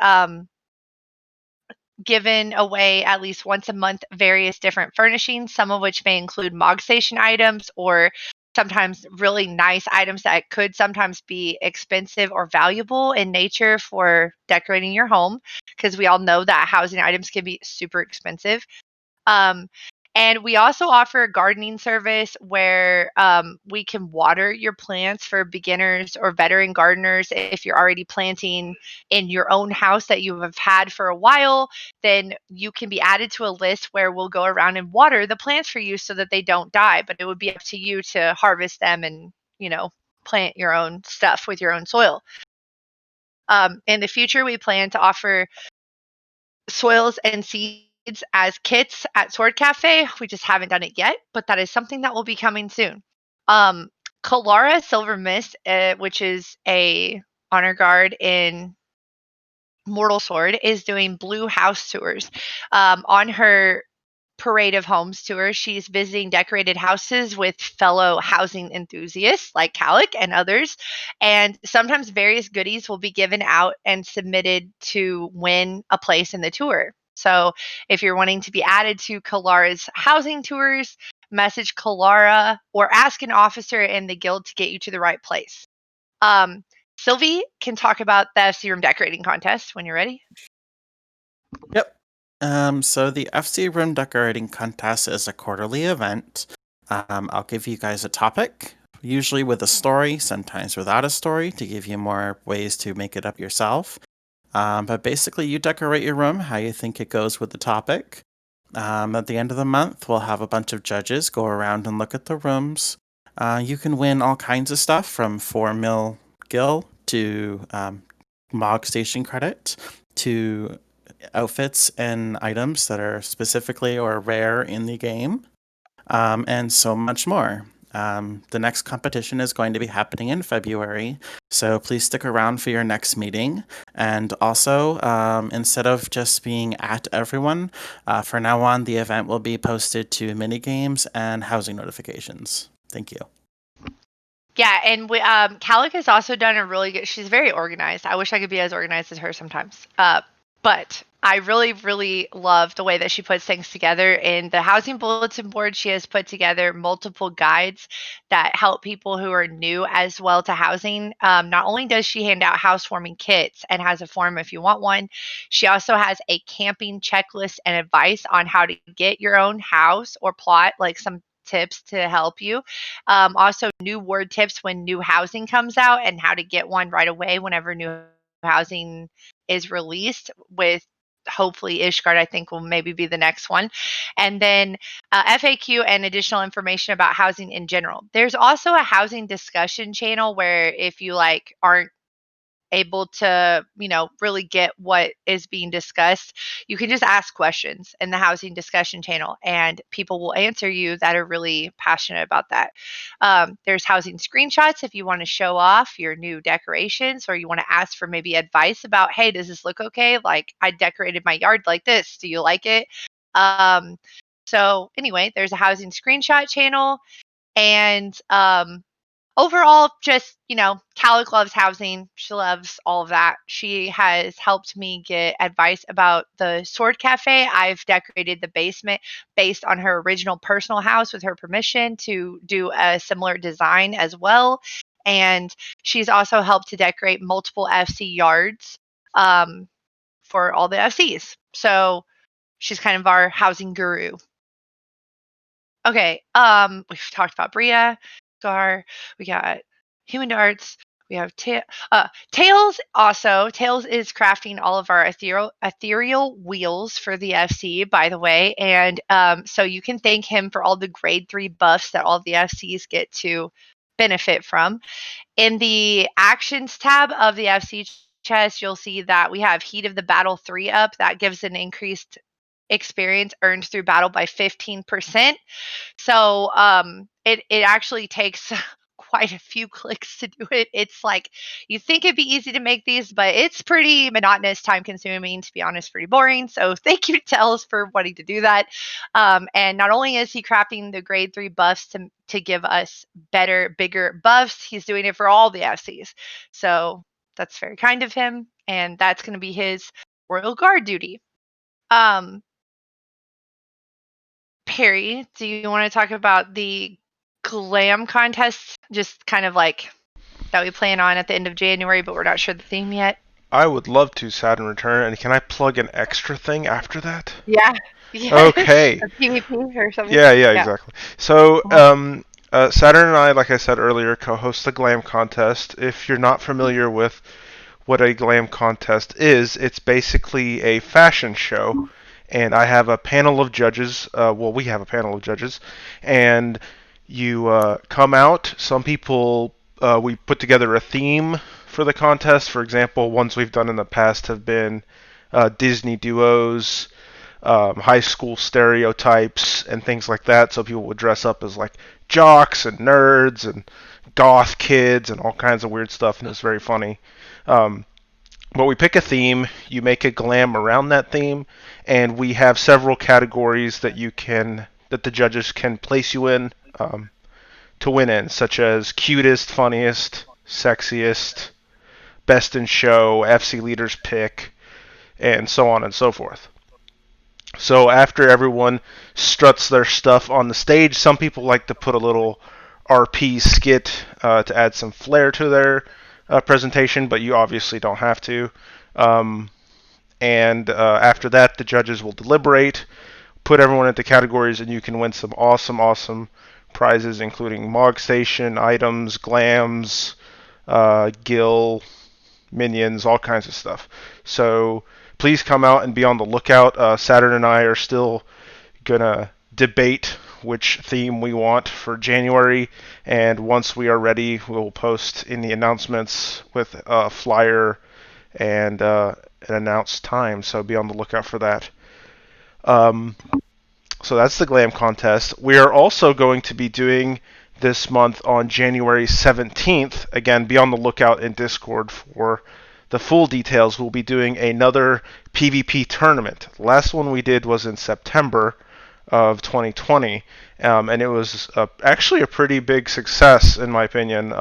given away at least once a month various different furnishings, some of which may include Mog Station items or sometimes really nice items that could sometimes be expensive or valuable in nature for decorating your home, because we all know that housing items can be super expensive. Um, and we also offer a gardening service where we can water your plants for beginners or veteran gardeners. If you're already planting in your own house that you have had for a while, then you can be added to a list where we'll go around and water the plants for you so that they don't die. But it would be up to you to harvest them and, plant your own stuff with your own soil. In the future, we plan to offer soils and seeds as kits at Sword Cafe. We just haven't done it yet, but that is something that will be coming soon. Kalara Silver Mist, which is a honor guard in Mortal Sword, is doing Blue House tours. On her Parade of Homes tour, she's visiting decorated houses with fellow housing enthusiasts like Calic and others. And sometimes various goodies will be given out and submitted to win a place in the tour. So if you're wanting to be added to Kalara's housing tours, message Kalara or ask an officer in the guild to get you to the right place. Sylvie can talk about the FC Room decorating contest when you're ready. Yep. So the FC Room Decorating Contest is a quarterly event. I'll give you guys a topic, usually with a story, sometimes without a story, to give you more ways to make it up yourself. But basically, you decorate your room how you think it goes with the topic. At the end of the month, we'll have a bunch of judges go around and look at the rooms. You can win all kinds of stuff from 4 mil gil to Mog Station credit to outfits and items that are specifically or rare in the game, and so much more. The next competition is going to be happening in February, so please stick around for your next meeting. And also, instead of just being at everyone, for now on, the event will be posted to minigames and housing notifications. Thank you. Yeah, and Calic has also done a really good. She's very organized. I wish I could be as organized as her sometimes. But I really, really love the way that she puts things together. In the housing bulletin board, she has put together multiple guides that help people who are new as well to housing. Not only does she hand out housewarming kits and has a form if you want one, she also has a camping checklist and advice on how to get your own house or plot, like some tips to help you. Also, new word tips when new housing comes out and how to get one right away whenever new housing is released, with hopefully Ishgard, I think, will maybe be the next one. And then FAQ and additional information about housing in general. There's also a housing discussion channel where if you aren't able to, really get what is being discussed, you can just ask questions in the housing discussion channel and people will answer you that are really passionate about that. There's housing screenshots if you want to show off your new decorations or you want to ask for maybe advice about, hey, does this look okay? Like, I decorated my yard like this. Do you like it? So anyway, there's a housing screenshot channel. And overall, just, Calic loves housing. She loves all of that. She has helped me get advice about the Sword Cafe. I've decorated the basement based on her original personal house with her permission to do a similar design as well. And she's also helped to decorate multiple FC yards for all the FCs. So she's kind of our housing guru. Okay, we've talked about Bria, Scar, we got Human Darts, we have Tails also. Tails is crafting all of our ethereal wheels for the FC, by the way, and so you can thank him for all the grade 3 buffs that all the FCs get to benefit from. In the actions tab of the FC chest, you'll see that we have Heat of the Battle 3 up. That gives an increased experience earned through battle by 15%. So it actually takes quite a few clicks to do it. It's like you think it'd be easy to make these, but it's pretty monotonous, time consuming, to be honest, pretty boring. So thank you to Tells for wanting to do that. And not only is he crafting the grade 3 buffs to give us better, bigger buffs, he's doing it for all the FCs. So that's very kind of him, and that's going to be his Royal Guard duty. Perry, do you want to talk about the glam contest, just kind of like that we plan on at the end of January, but we're not sure the theme yet? I would love to, Saturn Return, and can I plug an extra thing after that? Yeah. Yes. Okay. A PvP or something? Yeah, exactly. So, Saturn and I, like I said earlier, co-host the Glam Contest. If you're not familiar with what a Glam Contest is, it's basically a fashion show, and I have a panel of judges. Well, we have a panel of judges, and you come out. Some people, we put together a theme for the contest. For example, ones we've done in the past have been Disney duos, high school stereotypes, and things like that. So people would dress up as like jocks and nerds and goth kids and all kinds of weird stuff, and it was very funny. But we pick a theme, you make a glam around that theme, and we have several categories that the judges can place you in to win in, such as cutest, funniest, sexiest, best in show, FC leaders pick, and so on and so forth. So after everyone struts their stuff on the stage, some people like to put a little RP skit to add some flair to their presentation, but you obviously don't have to. And after that, the judges will deliberate, put everyone into categories, and you can win some awesome prizes, including Mog Station items, glams, Gil, minions, all kinds of stuff. So please come out and be on the lookout. Saturn and I are still gonna debate which theme we want for January, and once we are ready, we'll post in the announcements with a flyer and an announced time, so be on the lookout for that. So that's the Glam Contest. We are also going to be doing this month on January 17th. Again, be on the lookout in Discord for the full details. We'll be doing another PvP tournament. The last one we did was in September of 2020, and it was actually a pretty big success in my opinion.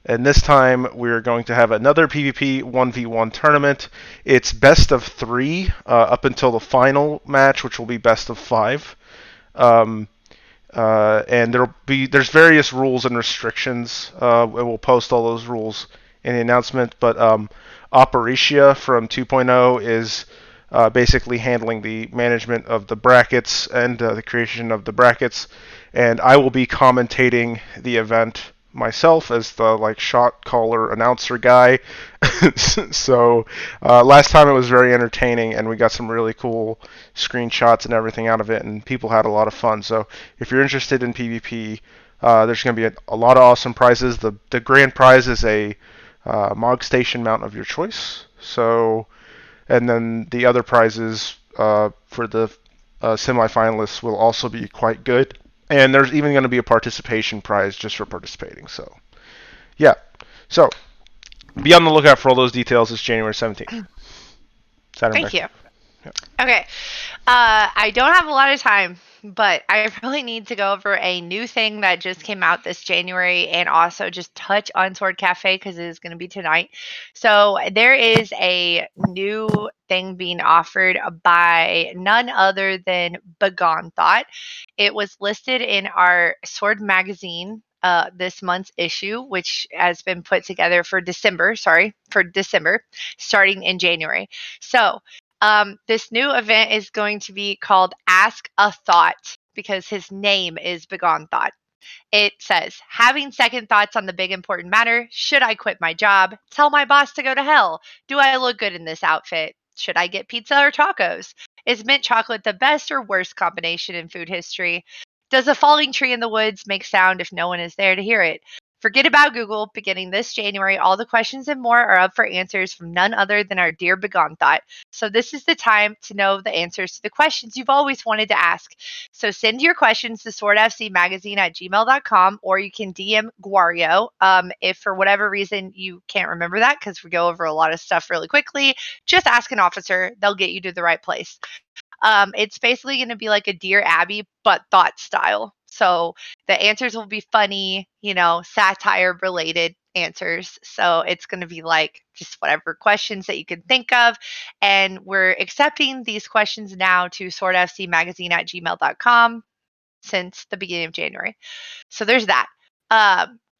And this time we're going to have another PvP 1v1 tournament. It's best of 3 up until the final match, which will be best of 5. And there's various rules and restrictions. And we'll post all those rules in the announcement. But Operatia from 2.0 is basically handling the management of the brackets and the creation of the brackets, and I will be commentating the event myself as the shot caller announcer guy. So last time it was very entertaining, and we got some really cool screenshots and everything out of it, and people had a lot of fun. So if you're interested in PvP, there's going to be a lot of awesome prizes. The grand prize is a Mog Station mount of your choice. So. And then the other prizes for the semifinalists will also be quite good. And there's even going to be a participation prize just for participating. So, yeah. So, be on the lookout for all those details. It's January 17th. Thank you. Yeah. Okay. I don't have a lot of time, but I really need to go over a new thing that just came out this January, and also just touch on Sword Cafe because it is going to be tonight. So there is a new thing being offered by none other than Begone Thought. It was listed in our Sword magazine this month's issue, which has been put together for December, starting in January. So this new event is going to be called Ask a Thought, because his name is Begone Thought. It says, having second thoughts on the big important matter. Should I quit my job? Tell my boss to go to hell. Do I look good in this outfit? Should I get pizza or tacos? Is mint chocolate the best or worst combination in food history? Does a falling tree in the woods make sound if no one is there to hear it? Forget about Google. Beginning this January, all the questions and more are up for answers from none other than our dear Begone Thought. So this is the time to know the answers to the questions you've always wanted to ask. So send your questions to swordfcmagazine@gmail.com, or you can DM Guario. If for whatever reason you can't remember that, because we go over a lot of stuff really quickly, just ask an officer. They'll get you to the right place. It's basically going to be like a Dear Abby, but thought style. So the answers will be funny, satire related answers. So it's going to be like just whatever questions that you can think of. And we're accepting these questions now to swordfcmagazine@gmail.com since the beginning of January. So there's that.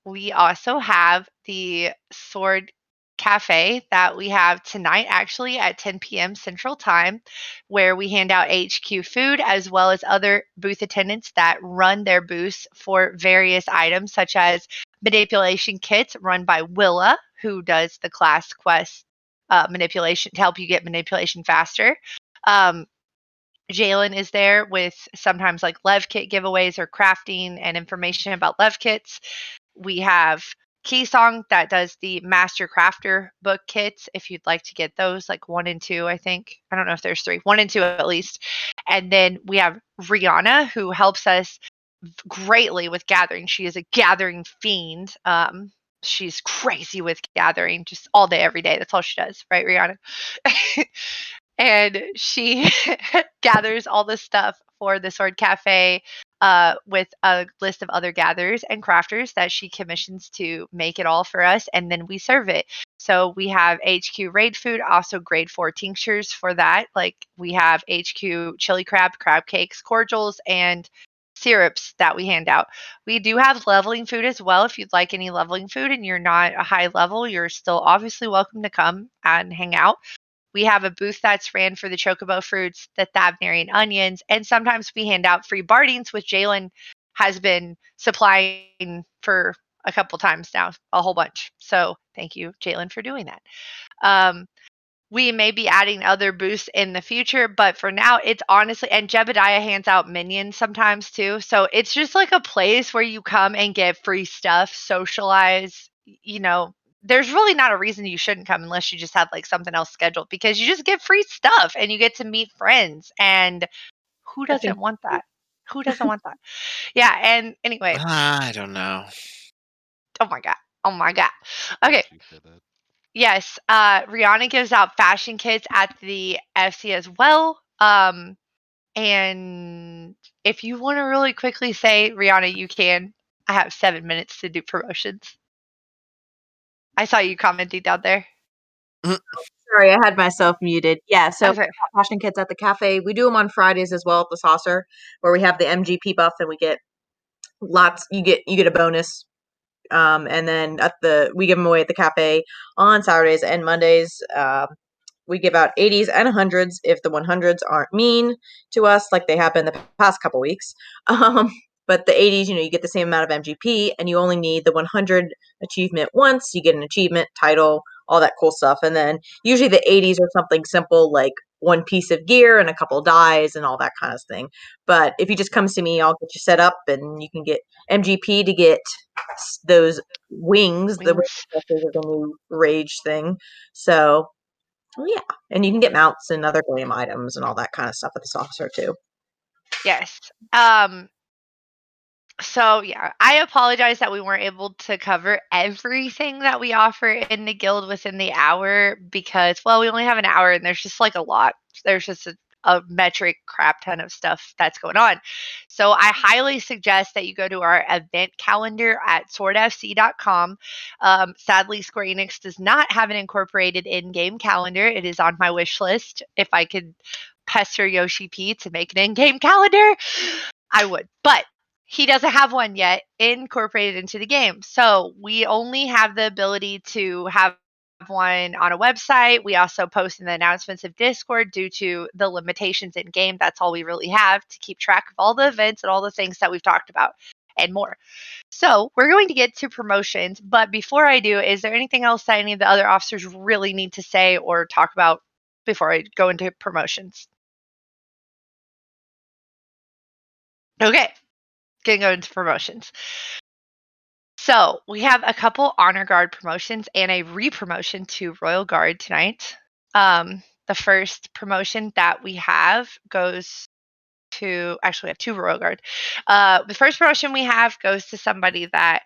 We also have the Sword Cafe that we have tonight, actually at 10 p.m. Central Time, where we hand out HQ food as well as other booth attendants that run their booths for various items, such as manipulation kits run by Willa, who does the class quest manipulation to help you get manipulation faster. Jalen is there with sometimes like Lev kit giveaways or crafting and information about Lev kits. We have Keysong that does the Master Crafter book kits if you'd like to get those, like 1 and 2, I think. I don't know if there's 3, 1 and 2 at least. And then we have Rihanna, who helps us greatly with gathering. She is a gathering fiend. She's crazy with gathering just all day, every day. That's all she does, right, Rihanna? And she gathers all the stuff for the Sword Cafe with a list of other gatherers and crafters that she commissions to make it all for us, and then we serve it. So we have HQ raid food, also grade 4 tinctures for that. Like we have HQ chili crab cakes, cordials, and syrups that we hand out. We do have leveling food as well. If you'd like any leveling food and you're not a high level, you're still obviously welcome to come and hang out. We have a booth that's ran for the Chocobo fruits, the Thavnarian onions, and sometimes we hand out free bardings, which Jalen has been supplying for a couple times now, a whole bunch. So thank you, Jalen, for doing that. We may be adding other booths in the future, but for now, it's honestly, and Jebediah hands out minions sometimes too. So it's just like a place where you come and get free stuff, socialize, there's really not a reason you shouldn't come unless you just have like something else scheduled, because you just get free stuff and you get to meet friends, and who doesn't want that? Who doesn't want that? Yeah. And anyway, I don't know. oh my god. Okay. Yes, Rihanna gives out fashion kits at the FC as well. And if you want to really quickly say, Rihanna, you can. I have 7 minutes to do promotions. I saw you commenting down there. Sorry, I had myself muted. Yeah, so Okay. fashion kits at the cafe. We do them on Fridays as well at the Saucer, where we have the MGP buff, and we get lots. You get a bonus, and then we give them away at the cafe on Saturdays and Mondays. We give out 80s and 100s if the 100s aren't mean to us, like they have been the past couple weeks. But the 80s, you get the same amount of MGP, and you only need the 100 achievement once. You get an achievement, title, all that cool stuff. And then usually the 80s are something simple like one piece of gear and a couple dies and all that kind of thing. But if you just come to me, I'll get you set up, and you can get MGP to get those wings. The new rage thing. So yeah, and you can get mounts and other glam items and all that kind of stuff at this officer too. Yes. So yeah, I apologize that we weren't able to cover everything that we offer in the guild within the hour, because, well, we only have an hour and there's just like a lot. There's just a metric crap ton of stuff that's going on. So I highly suggest that you go to our event calendar at swordfc.com. Sadly, Square Enix does not have an incorporated in-game calendar. It is on my wish list. If I could pester Yoshi P to make an in-game calendar, I would. But he doesn't have one yet incorporated into the game. So we only have the ability to have one on a website. We also post in the announcements of Discord due to the limitations in game. That's all we really have to keep track of all the events and all the things that we've talked about and more. So we're going to get to promotions. But before I do, is there anything else that any of the other officers really need to say or talk about before I go into promotions? Okay. Gonna go into promotions. So we have a couple honor guard promotions and a re-promotion to Royal Guard tonight. The first promotion that we have goes to, actually we have 2 Royal Guard. The first promotion we have goes to somebody that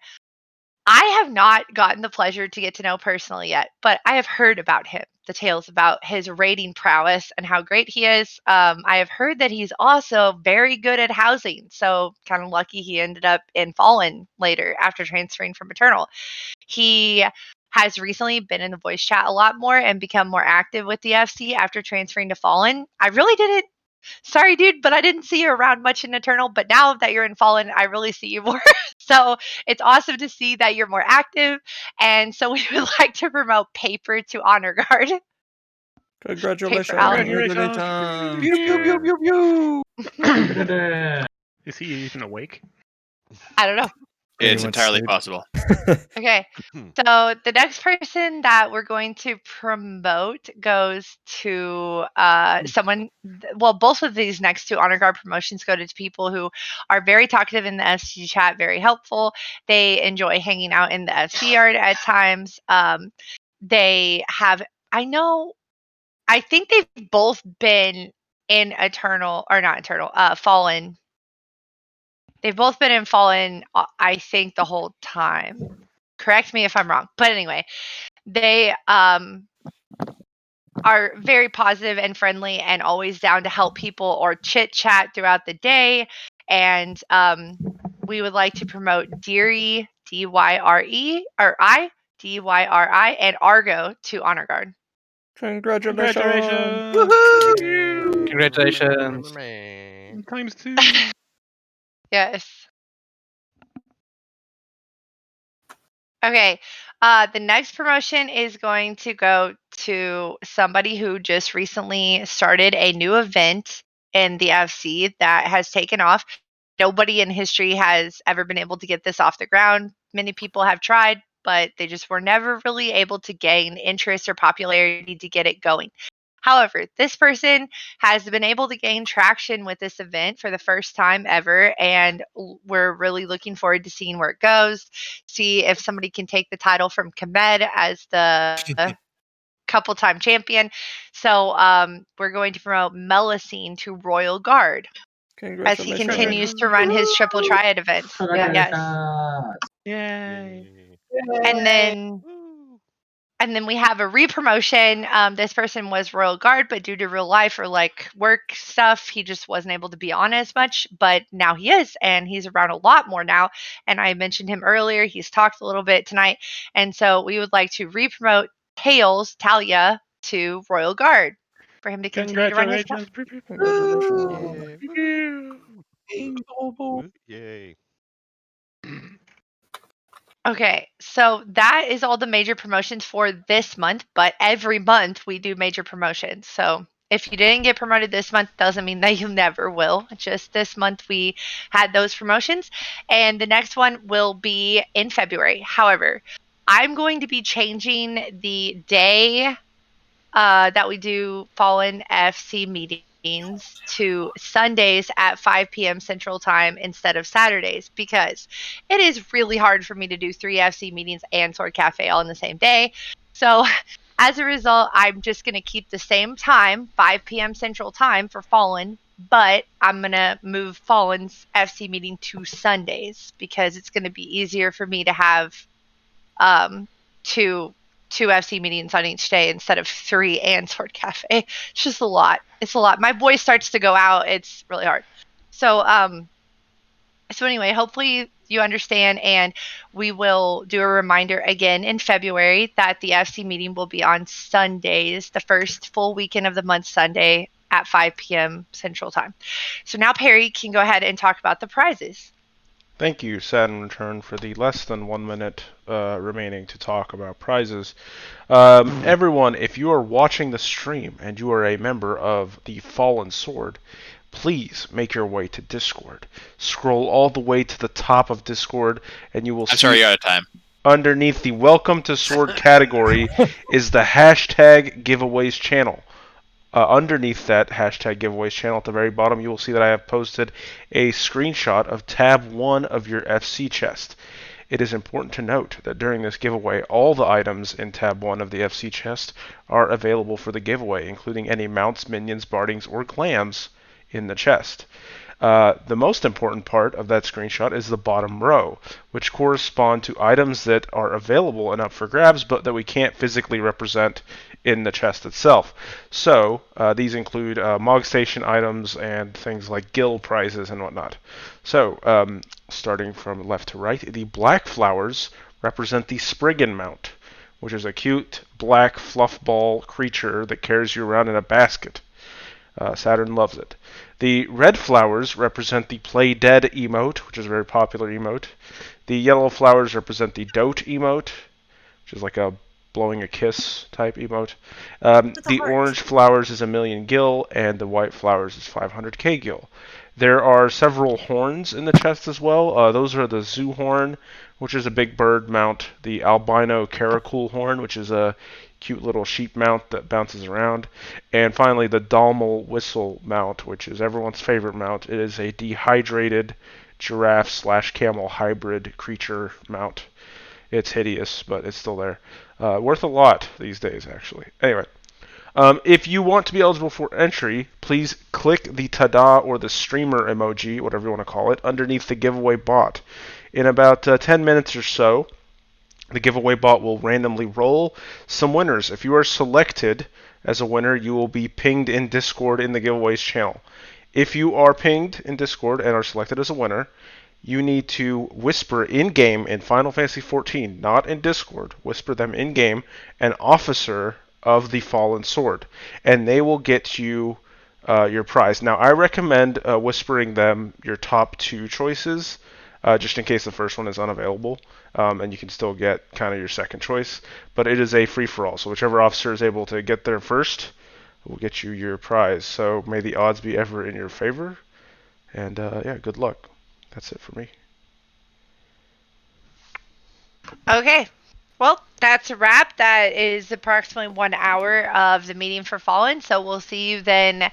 I have not gotten the pleasure to get to know personally yet, but I have heard about him, the tales about his raiding prowess and how great he is. I have heard that he's also very good at housing, so kind of lucky he ended up in Fallen later after transferring from Eternal. He has recently been in the voice chat a lot more and become more active with the FC after transferring to Fallen. I really didn't. Sorry, dude, but I didn't see you around much in Eternal. But now that you're in Fallen, I really see you more. So it's awesome to see that you're more active. And so we would like to promote Paper to Honor Guard. Congratulations. Paper Allen. Congratulations. Pew, pew, pew, pew, pew. Is he even awake? I don't know. It's entirely possible. Okay, so the next person that we're going to promote goes to someone. Well, both of these next 2 honor guard promotions go to people who are very talkative in the FC chat, very helpful. They enjoy hanging out in the FC yard at times. They have, I think they've both been in Eternal, or not Eternal, Fallen. They've both been in Fallen, I think, the whole time. Correct me if I'm wrong. But anyway, they are very positive and friendly and always down to help people or chit-chat throughout the day. And we would like to promote Deary, D-Y-R-E, or I, D-Y-R-I, and Argo to Honor Guard. Congratulations. Woohoo! Congratulations. Times 2. Yes. Okay. The next promotion is going to go to somebody who just recently started a new event in the FC that has taken off. Nobody in history has ever been able to get this off the ground. Many people have tried, but they just were never really able to gain interest or popularity to get it going. However, this person has been able to gain traction with this event for the first time ever, and we're really looking forward to seeing where it goes, see if somebody can take the title from Kamed as the couple-time champion. So we're going to promote Melusine to Royal Guard as he continues to run his Triple Triad event. Yes. Yay. And then we have a re-promotion. This person was Royal Guard, but due to real life or like work stuff, he just wasn't able to be on as much. But now he is, and he's around a lot more now. And I mentioned him earlier. He's talked a little bit tonight. And so we would like to re-promote Talia to Royal Guard for him to continue to run his stuff. Yay. Okay, so that is all the major promotions for this month, but every month we do major promotions. So if you didn't get promoted this month, doesn't mean that you never will. Just this month we had those promotions, and the next one will be in February. However, I'm going to be changing the day that we do Fallen FC meetings to Sundays at 5 p.m. Central Time instead of Saturdays, because it is really hard for me to do 3 FC meetings and Sword Cafe all in the same day. So as a result, I'm just going to keep the same time, 5 p.m. Central Time for Fallen, but I'm going to move Fallen's FC meeting to Sundays because it's going to be easier for me to have two FC meetings on each day instead of 3 and Sword Cafe. It's just a lot. It's a lot. My voice starts to go out. It's really hard. So anyway, hopefully you understand, and we will do a reminder again in February that the FC meeting will be on Sundays, the first full weekend of the month, Sunday at 5 p.m. Central Time. So now Perry can go ahead and talk about the prizes. Thank you, Saturn Return, for the less than 1 minute remaining to talk about prizes. Everyone, if you are watching the stream and you are a member of the Fallen Sword, please make your way to Discord. Scroll all the way to the top of Discord and you will see... I'm sorry, you're out of time. Underneath the Welcome to Sword category is the hashtag giveaways channel. Underneath that hashtag giveaways channel at the very bottom, you will see that I have posted a screenshot of tab 1 of your FC chest. It is important to note that during this giveaway, all the items in Tab 1 of the FC chest are available for the giveaway, including any mounts, minions, bardings, or clams in the chest. The most important part of that screenshot is the bottom row, which correspond to items that are available and up for grabs, but that we can't physically represent in the chest itself. So these include Mog Station items and things like guild prizes and whatnot. So starting from left to right, the black flowers represent the Spriggan mount, which is a cute black fluffball creature that carries you around in a basket. Saturn loves it. The red flowers represent the Play Dead emote, which is a very popular emote. The yellow flowers represent the Dote emote, which is like a blowing a kiss type emote. The orange flowers is 1,000,000 gil, and the white flowers is 500k gil. There are several horns in the chest as well. Those are the Zoo horn, which is a big bird mount, the albino caracool horn, which is a cute little sheep mount that bounces around, and finally the Dalmal whistle mount, which is everyone's favorite mount. It is a dehydrated giraffe/camel hybrid creature mount. It's hideous, but it's still there. Worth a lot these days, actually. Anyway, if you want to be eligible for entry, please click the tada or the streamer emoji, whatever you want to call it, underneath the giveaway bot. In about 10 minutes or so, the giveaway bot will randomly roll some winners. If you are selected as a winner, you will be pinged in Discord in the giveaways channel. If you are pinged in Discord and are selected as a winner, you need to whisper in-game in Final Fantasy XIV, not in Discord. Whisper them in-game, an officer of the Fallen Sword, and they will get you your prize. Now, I recommend whispering them your top 2 choices, just in case the first one is unavailable, and you can still get kind of your second choice. But it is a free-for-all, so whichever officer is able to get there first will get you your prize. So may the odds be ever in your favor, and yeah, good luck. That's it for me. Okay. Well, that's a wrap. That is approximately 1 hour of the meeting for Fallen. So we'll see you then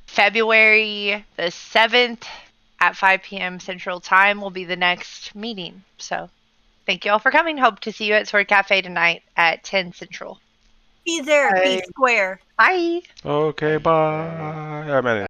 February the 7th at 5 p.m. Central Time will be the next meeting. So thank you all for coming. Hope to see you at Sword Cafe tonight at 10 Central. Be there, be square. Bye. Okay, bye. I'm in it.